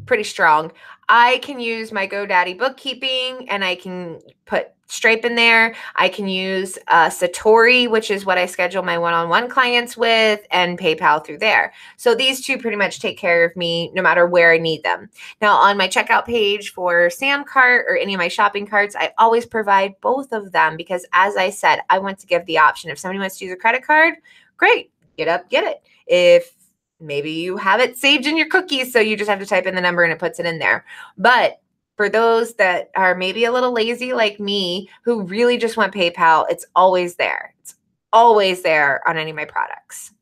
pretty strong. I can use my GoDaddy bookkeeping and I can put Stripe in there. I can use Satori, which is what I schedule my one-on-one clients with, and PayPal through there. So these two pretty much take care of me no matter where I need them. Now on my checkout page for Samcart or any of my shopping carts, I always provide both of them because, as I said, I want to give the option. If somebody wants to use a credit card, great, get up, get it. If maybe you have it saved in your cookies, so you just have to type in the number and it puts it in there. But for those that are maybe a little lazy like me, who really just want PayPal, it's always there. It's always there on any of my products.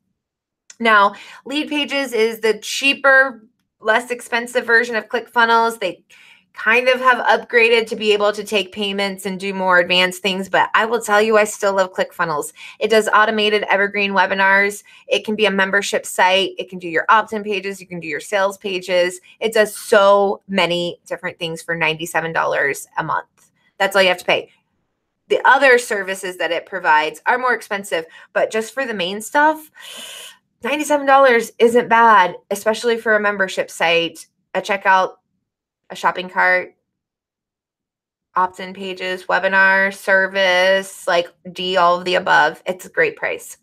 Now, Lead Pages is the cheaper, less expensive version of ClickFunnels. They kind of have upgraded to be able to take payments and do more advanced things, but I will tell you, I still love ClickFunnels. It does automated evergreen webinars. It can be a membership site. It can do your opt-in pages. You can do your sales pages. It does so many different things for $97 a month. That's all you have to pay. The other services that it provides are more expensive, but just for the main stuff, $97 isn't bad, especially for a membership site, a checkout, a shopping cart, opt-in pages, webinar, service, like all of the above. It's a great price.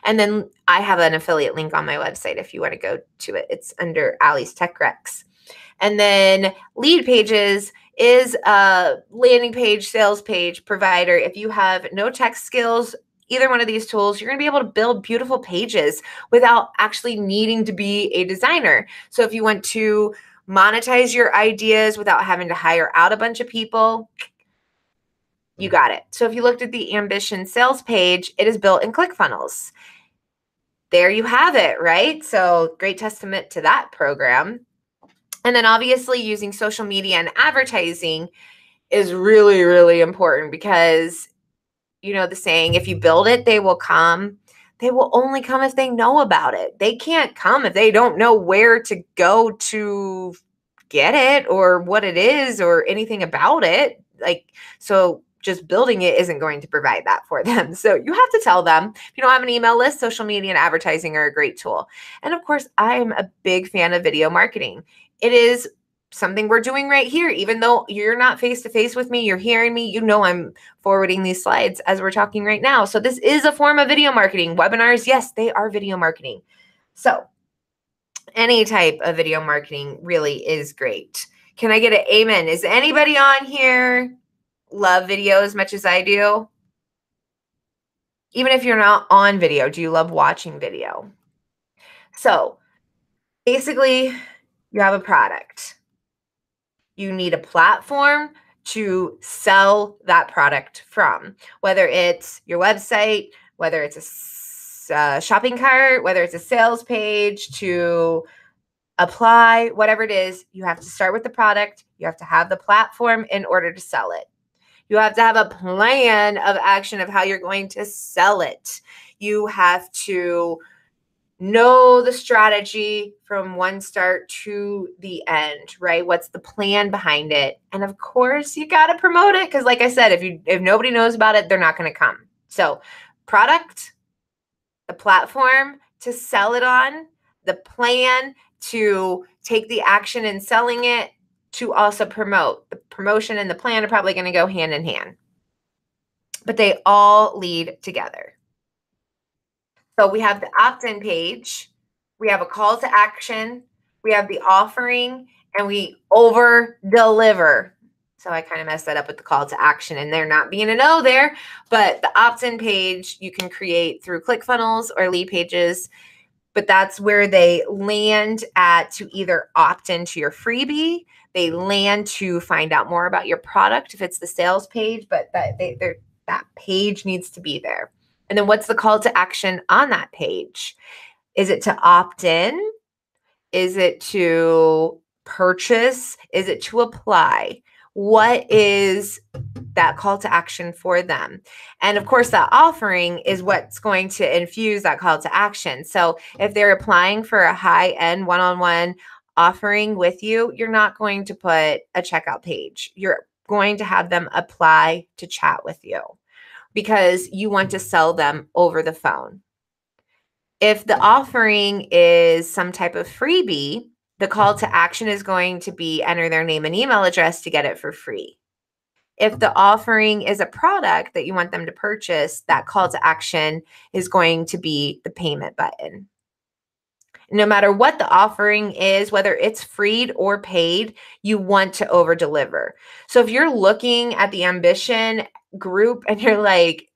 And then I have an affiliate link on my website if you want to go to it. It's under Allie's Tech Recs. And then Lead Pages is a landing page, sales page provider. If you have no tech skills, either one of these tools, you're going to be able to build beautiful pages without actually needing to be a designer. So if you want to monetize your ideas without having to hire out a bunch of people, you got it. So if you looked at the Ambition sales page, it is built in ClickFunnels. There you have it, right? So great testament to that program. And then obviously using social media and advertising is really, really important because, you know, the saying, if you build it, they will come. They will only come if they know about it. They can't come if they don't know where to go to get it or what it is or anything about it. Like, so just building it isn't going to provide that for them. So you have to tell them. If you don't have an email list, social media and advertising are a great tool. And of course, I'm a big fan of video marketing. It is something we're doing right here. Even though you're not face to face with me, you're hearing me, you know I'm forwarding these slides as we're talking right now. So this is a form of video marketing. Webinars, yes, they are video marketing. So any type of video marketing really is great. Can I get an amen? Is anybody on here love video as much as I do? Even if you're not on video, do you love watching video? So basically, you have a product. You need a platform to sell that product from, whether it's your website, whether it's a shopping cart, whether it's a sales page to apply, whatever it is, you have to start with the product. You have to have the platform in order to sell it. You have to have a plan of action of how you're going to sell it. You have to know the strategy from one start to the end, right? What's the plan behind it? And of course, you got to promote it because like I said, if nobody knows about it, they're not going to come. So, product, the platform to sell it on, the plan to take the action in selling it, to also promote. The promotion and the plan are probably going to go hand in hand, but they all lead together. So we have the opt-in page, we have a call to action, we have the offering, and we over deliver. So I kind of messed that up with the call to action and there not being an O there, but the opt-in page you can create through ClickFunnels or lead pages, but that's where they land at to either opt into your freebie, they land to find out more about your product if it's the sales page, but that page needs to be there. And then what's the call to action on that page? Is it to opt in? Is it to purchase? Is it to apply? What is that call to action for them? And of course, that offering is what's going to infuse that call to action. So if they're applying for a high-end one-on-one offering with you, you're not going to put a checkout page. You're going to have them apply to chat with you because you want to sell them over the phone. If the offering is some type of freebie, the call to action is going to be enter their name and email address to get it for free. If the offering is a product that you want them to purchase, that call to action is going to be the payment button. No matter what the offering is, whether it's free or paid, you want to over deliver. So if you're looking at the Ambition group and you're like,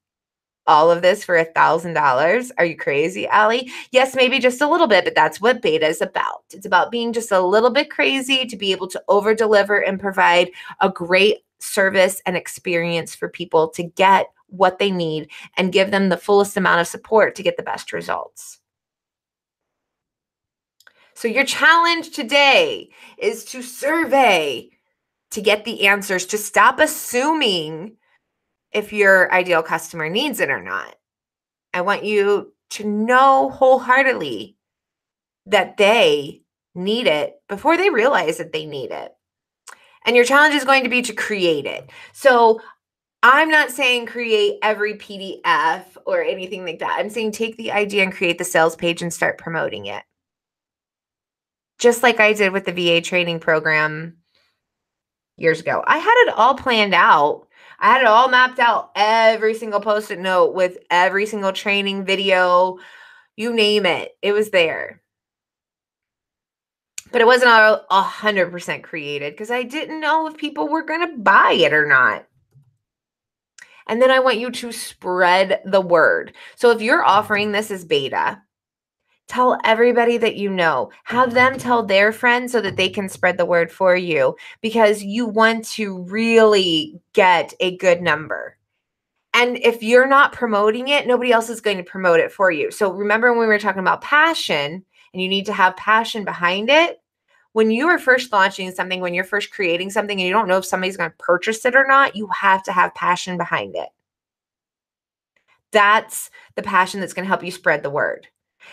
all of this for $1,000. Are you crazy, Allie? Yes, maybe just a little bit, but that's what beta is about. It's about being just a little bit crazy to be able to over deliver and provide a great service and experience for people to get what they need and give them the fullest amount of support to get the best results. So your challenge today is to survey to get the answers, to stop assuming if your ideal customer needs it or not. I want you to know wholeheartedly that they need it before they realize that they need it. And your challenge is going to be to create it. So I'm not saying create every PDF or anything like that. I'm saying take the idea and create the sales page and start promoting it. Just like I did with the VA training program years ago. I had it all planned out. I had it all mapped out, every single post-it note with every single training video, you name it, it was there. But it wasn't 100% created because I didn't know if people were going to buy it or not. And then I want you to spread the word. So if you're offering this as beta, Tell everybody that you know. Have them tell their friends so that they can spread the word for you, because you want to really get a good number. And if you're not promoting it, nobody else is going to promote it for you. So remember when we were talking about passion, and you need to have passion behind it? When you are first launching something, when you're first creating something and you don't know if somebody's going to purchase it or not, you have to have passion behind it. That's the passion that's going to help you spread the word.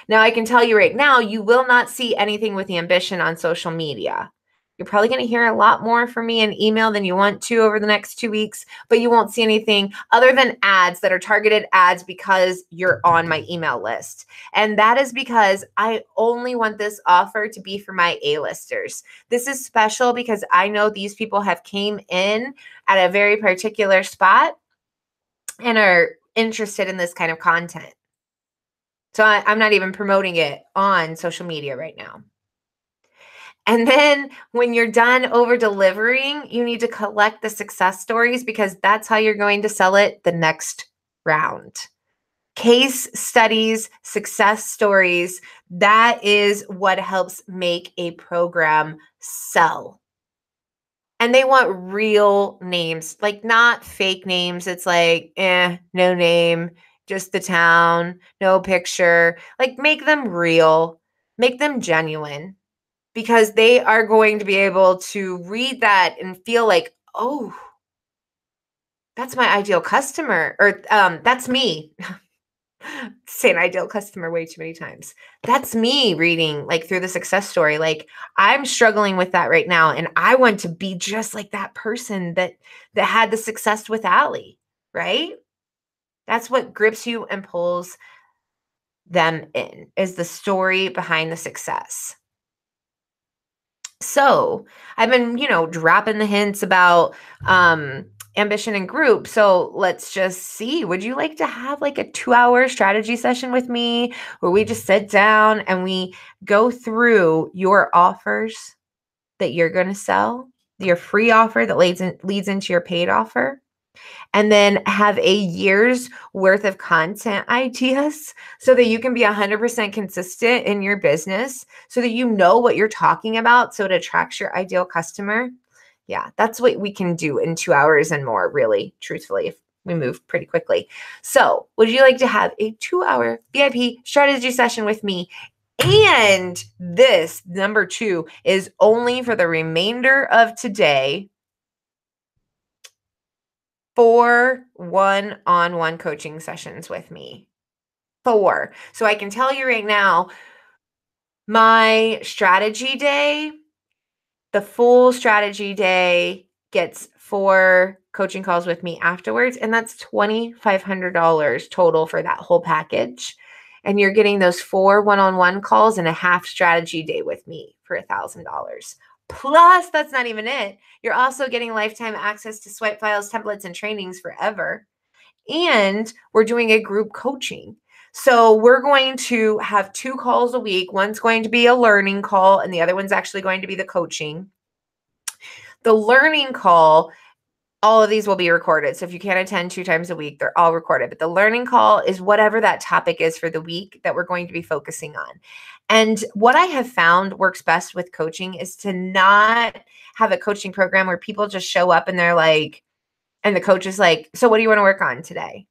Now, I can tell you right now, you will not see anything with ambition on social media. You're probably going to hear a lot more from me in email than you want to over the next 2 weeks, but you won't see anything other than ads that are targeted ads because you're on my email list. And that is because I only want this offer to be for my A-listers. This is special because I know these people have came in at a very particular spot and are interested in this kind of content. So I'm not even promoting it on social media right now. And then when you're done over delivering, you need to collect the success stories, because that's how you're going to sell it the next round. Case studies, success stories, that is what helps make a program sell. And they want real names, like not fake names. It's like, no name, just the town, no picture. Like, make them real, make them genuine, because they are going to be able to read that and feel like, oh, that's my ideal customer, or that's me. Saying ideal customer way too many times. That's me reading like through the success story. Like, I'm struggling with that right now, and I want to be just like that person that had the success with Allie, right? That's what grips you and pulls them in, is the story behind the success. So I've been, dropping the hints about ambition and group. So let's just see. Would you like to have like a 2-hour strategy session with me, where we just sit down and we go through your offers that you're going to sell, your free offer that leads into your paid offer, and then have a year's worth of content ideas so that you can be 100% consistent in your business, so that you know what you're talking about, so it attracts your ideal customer? Yeah, that's what we can do in 2 hours and more, really, truthfully, if we move pretty quickly. So would you like to have a 2-hour VIP strategy session with me? And this, number 2, is only for the remainder of today. 4 one-on-one coaching sessions with me. 4. So I can tell you right now, my strategy day, the full strategy day, gets 4 coaching calls with me afterwards, and that's $2,500 total for that whole package. And you're getting those 4 one-on-one calls and a half strategy day with me for $1,000. Plus, that's not even it. You're also getting lifetime access to swipe files, templates, and trainings forever. And we're doing a group coaching. So we're going to have 2 calls a week. One's going to be a learning call, and the other one's actually going to be the coaching. The learning call, all of these will be recorded. So if you can't attend 2 times a week, they're all recorded. But the learning call is whatever that topic is for the week that we're going to be focusing on. And what I have found works best with coaching is to not have a coaching program where people just show up and they're like, and the coach is like, so what do you want to work on today?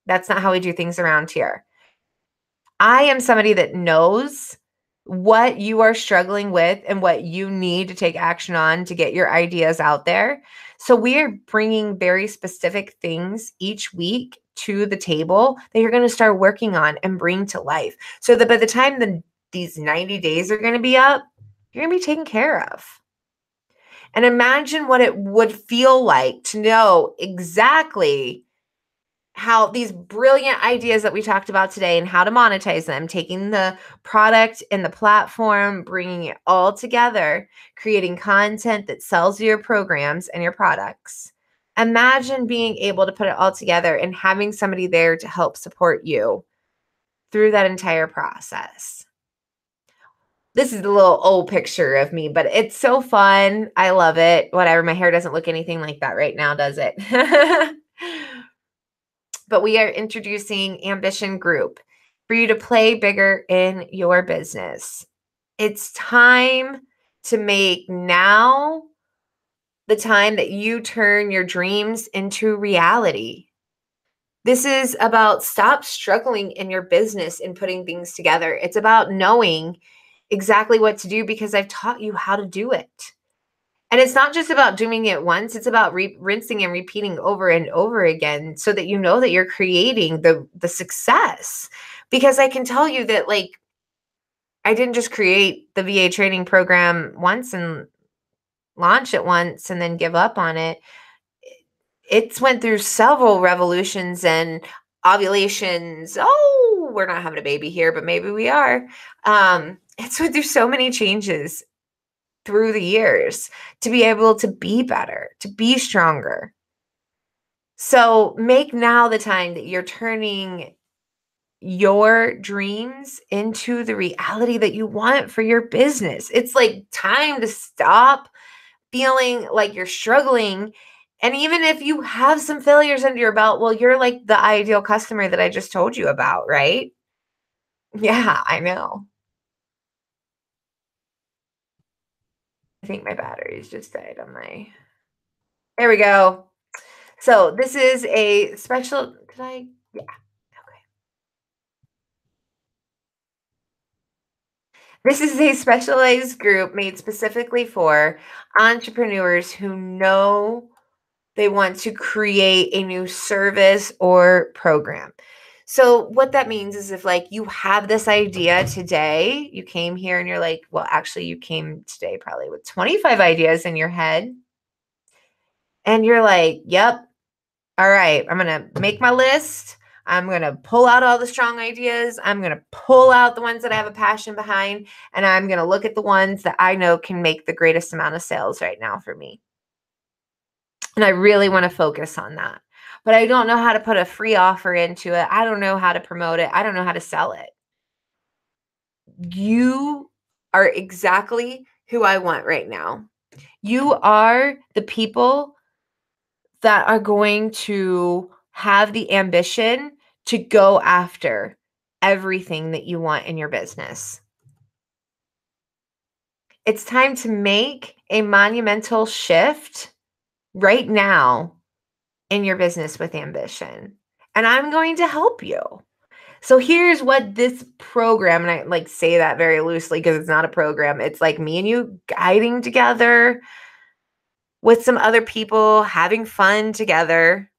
That's not how we do things around here. I am somebody that knows what you are struggling with and what you need to take action on to get your ideas out there. So we are bringing very specific things each week to the table that you're going to start working on and bring to life, so that by the time these 90 days are going to be up, you're going to be taken care of. And imagine what it would feel like to know exactly how these brilliant ideas that we talked about today and how to monetize them, taking the product and the platform, bringing it all together, creating content that sells your programs and your products. Imagine being able to put it all together and having somebody there to help support you through that entire process. This is a little old picture of me, but it's so fun. I love it. Whatever. My hair doesn't look anything like that right now, does it? But we are introducing Ambition Group. for you to play bigger in your business. It's time to make now the time that you turn your dreams into reality. This is about stop struggling in your business and putting things together. It's about knowing exactly what to do because I've taught you how to do it. And it's not just about doing it once, it's about rinsing and repeating over and over again so that you know that you're creating the success. Because I can tell you that, like, I didn't just create the VA training program once and launch it once and then give up on it. It's went through several revolutions and ovulations. Oh, we're not having a baby here, but maybe we are. It's went through so many changes through the years to be able to be better, to be stronger. So make now the time that you're turning your dreams into the reality that you want for your business. It's like time to stop feeling like you're struggling. And even if you have some failures under your belt, well, you're like the ideal customer that I just told you about, right? Yeah, I know. I think my batteries just died on my. There we go. So this is a special. Did I? Yeah. Okay. This is a specialized group made specifically for entrepreneurs who know they want to create a new service or program. So what that means is if like you have this idea today, you came here and you're like, well, actually you came today probably with 25 ideas in your head. And you're like, yep, all right, I'm going to make my list. I'm going to pull out all the strong ideas. I'm going to pull out the ones that I have a passion behind. And I'm going to look at the ones that I know can make the greatest amount of sales right now for me. And I really want to focus on that. But I don't know how to put a free offer into it. I don't know how to promote it. I don't know how to sell it. You are exactly who I want right now. You are the people that are going to have the ambition to go after everything that you want in your business. It's time to make a monumental shift right now in your business with ambition. And I'm going to help you. So here's what this program, and I like say that very loosely because it's not a program. It's like me and you guiding together with some other people, having fun together.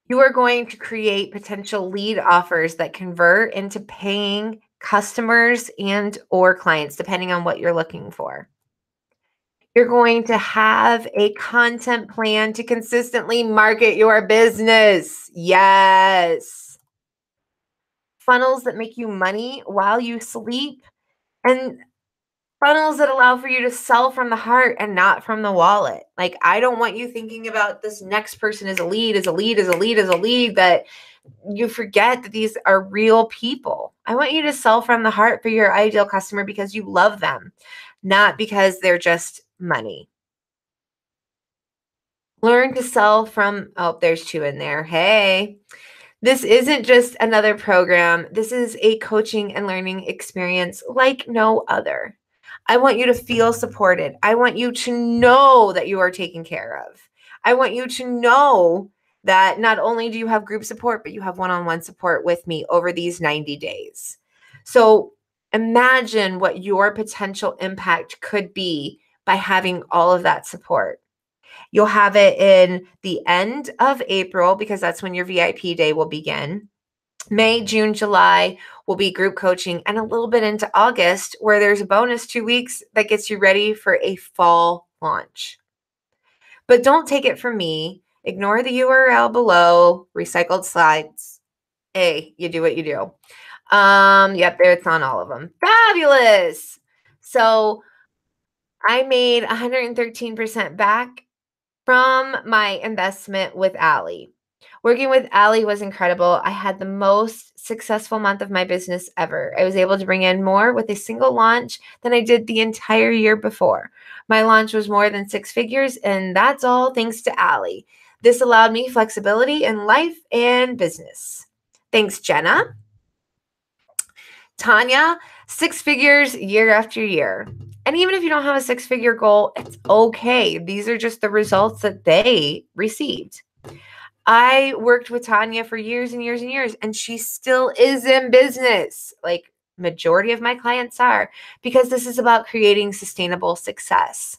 You are going to create potential lead offers that convert into paying customers and or clients, depending on what you're looking for. You're going to have a content plan to consistently market your business. Yes. Funnels that make you money while you sleep, and funnels that allow for you to sell from the heart and not from the wallet. Like, I don't want you thinking about this next person as a lead, that you forget that these are real people. I want you to sell from the heart for your ideal customer because you love them, not because they're just money. Learn to sell from, oh, there's 2 in there. Hey, this isn't just another program. This is a coaching and learning experience like no other. I want you to feel supported. I want you to know that you are taken care of. I want you to know that not only do you have group support, but you have one-on-one support with me over these 90 days. So imagine what your potential impact could be by having all of that support. You'll have it in the end of April because that's when your VIP day will begin. May, June, July will be group coaching, and a little bit into August where there's a bonus 2 weeks that gets you ready for a fall launch. But don't take it from me. Ignore the URL below, recycled slides. Hey, you do what you do. Yep, there it's on all of them. Fabulous. So I made 113% back from my investment with Allie. Working with Allie was incredible. I had the most successful month of my business ever. I was able to bring in more with a single launch than I did the entire year before. My launch was more than 6 figures, and that's all thanks to Allie. This allowed me flexibility in life and business. Thanks, Jenna. Tanya, 6 figures year after year. And even if you don't have a 6-figure goal, it's okay. These are just the results that they received. I worked with Tanya for years and years and years, and she still is in business. Like majority of my clients are, because this is about creating sustainable success.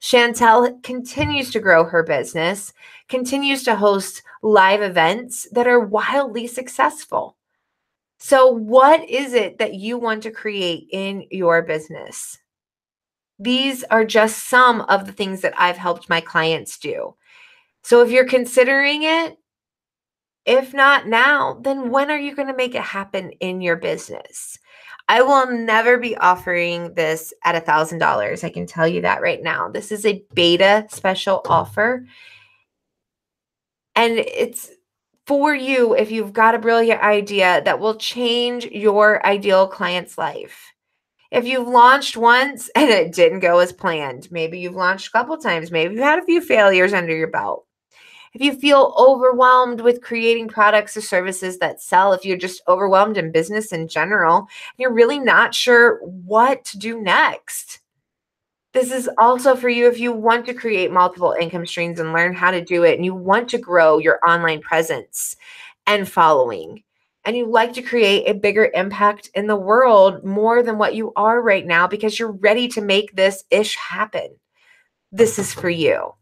Chantel continues to grow her business, continues to host live events that are wildly successful. So what is it that you want to create in your business? These are just some of the things that I've helped my clients do. So if you're considering it, if not now, then when are you going to make it happen in your business? I will never be offering this at $1,000. I can tell you that right now. This is a beta special offer. And it's for you if you've got a brilliant idea that will change your ideal client's life. If you've launched once and it didn't go as planned, maybe you've launched a couple times, maybe you've had a few failures under your belt. If you feel overwhelmed with creating products or services that sell, if you're just overwhelmed in business in general, you're really not sure what to do next. This is also for you if you want to create multiple income streams and learn how to do it, and you want to grow your online presence and following, and you like to create a bigger impact in the world more than what you are right now because you're ready to make this ish happen. This is for you.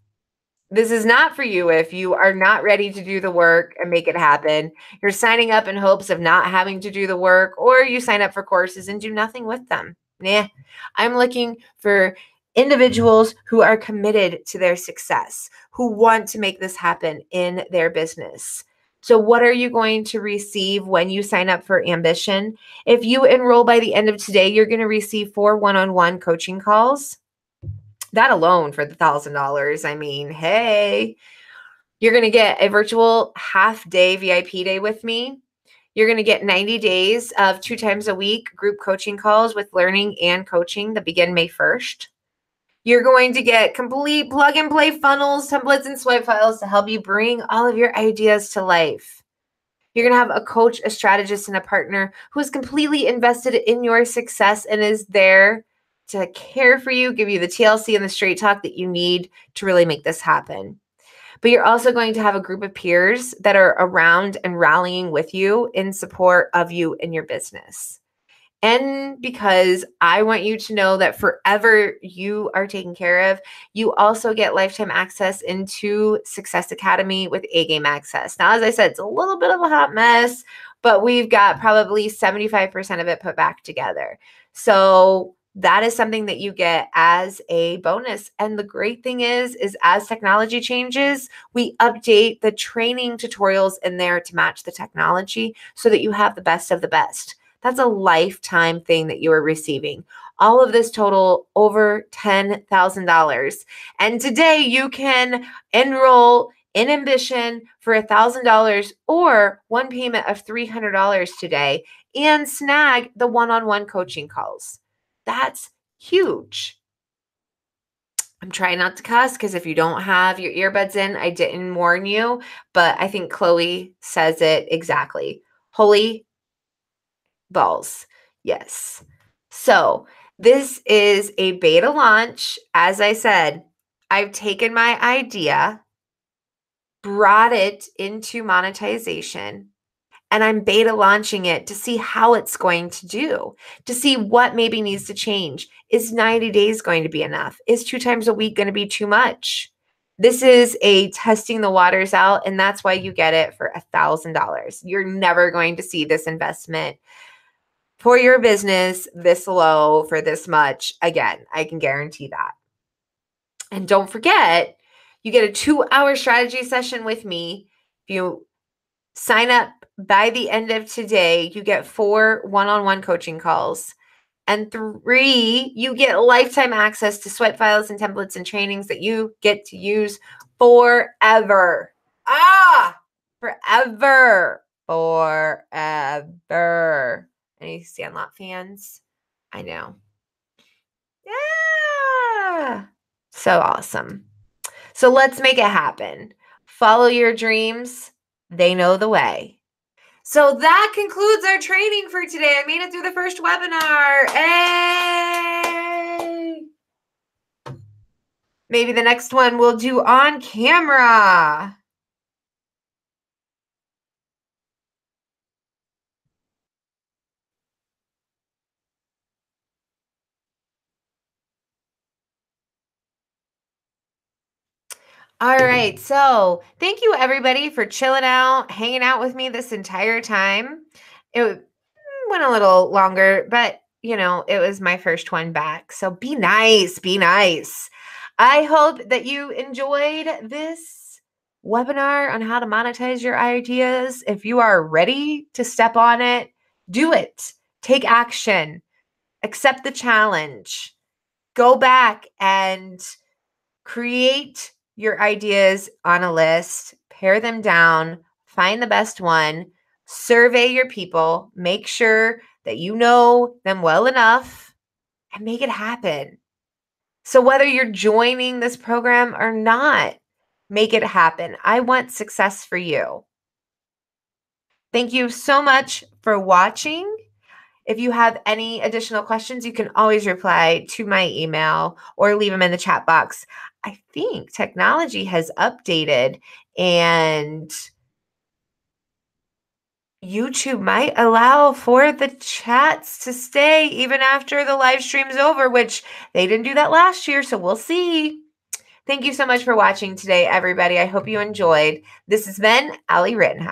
This is not for you if you are not ready to do the work and make it happen. You're signing up in hopes of not having to do the work, or you sign up for courses and do nothing with them. Nah, I'm looking for individuals who are committed to their success, who want to make this happen in their business. So what are you going to receive when you sign up for Ambition? If you enroll by the end of today, you're going to receive 4 one-on-one coaching calls. That alone for the $1,000. I mean, hey, you're going to get a virtual half-day VIP day with me. You're going to get 90 days of 2 times a week group coaching calls with learning and coaching that begin May 1st. You're going to get complete plug and play funnels, templates, and swipe files to help you bring all of your ideas to life. You're going to have a coach, a strategist, and a partner who is completely invested in your success and is there to care for you, give you the TLC and the straight talk that you need to really make this happen. But you're also going to have a group of peers that are around and rallying with you in support of you in your business. And because I want you to know that forever you are taken care of, you also get lifetime access into Success Academy with A-Game access. Now, as I said, it's a little bit of a hot mess, but we've got probably 75% of it put back together. So that is something that you get as a bonus. And the great thing is as technology changes, we update the training tutorials in there to match the technology so that you have the best of the best. That's a lifetime thing that you are receiving. All of this total over $10,000. And today you can enroll in Ambition for $1,000 or one payment of $300 today and snag the one-on-one coaching calls. That's huge. I'm trying not to cuss because if you don't have your earbuds in, I didn't warn you, but I think Chloe says it exactly. Holy balls. Yes. So this is a beta launch. As I said, I've taken my idea, brought it into monetization, and I'm beta launching it to see how it's going to do, to see what maybe needs to change. Is 90 days going to be enough? Is 2 times a week going to be too much? This is a testing the waters out, and that's why you get it for $1,000. You're never going to see this investment for your business this low for this much. Again, I can guarantee that. And don't forget, you get a 2-hour strategy session with me. If you sign up by the end of today, you get 4 one-on-one coaching calls. And 3, you get lifetime access to swipe files and templates and trainings that you get to use forever. Forever. Forever. Any Sandlot fans? I know. Yeah. So awesome. So let's make it happen. Follow your dreams. They know the way. So that concludes our training for today. I made it through the first webinar. Hey! Maybe the next one we'll do on camera. All right. So thank you, everybody, for chilling out, hanging out with me this entire time. It went a little longer, but it was my first one back. So be nice. Be nice. I hope that you enjoyed this webinar on how to monetize your ideas. If you are ready to step on it, do it. Take action. Accept the challenge. Go back and create your ideas on a list, pare them down, find the best one, survey your people, make sure that you know them well enough, and make it happen. So whether you're joining this program or not, make it happen. I want success for you. Thank you so much for watching. If you have any additional questions, you can always reply to my email or leave them in the chat box. I think technology has updated and YouTube might allow for the chats to stay even after the live stream's over, which they didn't do that last year, so we'll see. Thank you so much for watching today, everybody. I hope you enjoyed. This has been Allie Rittenhouse.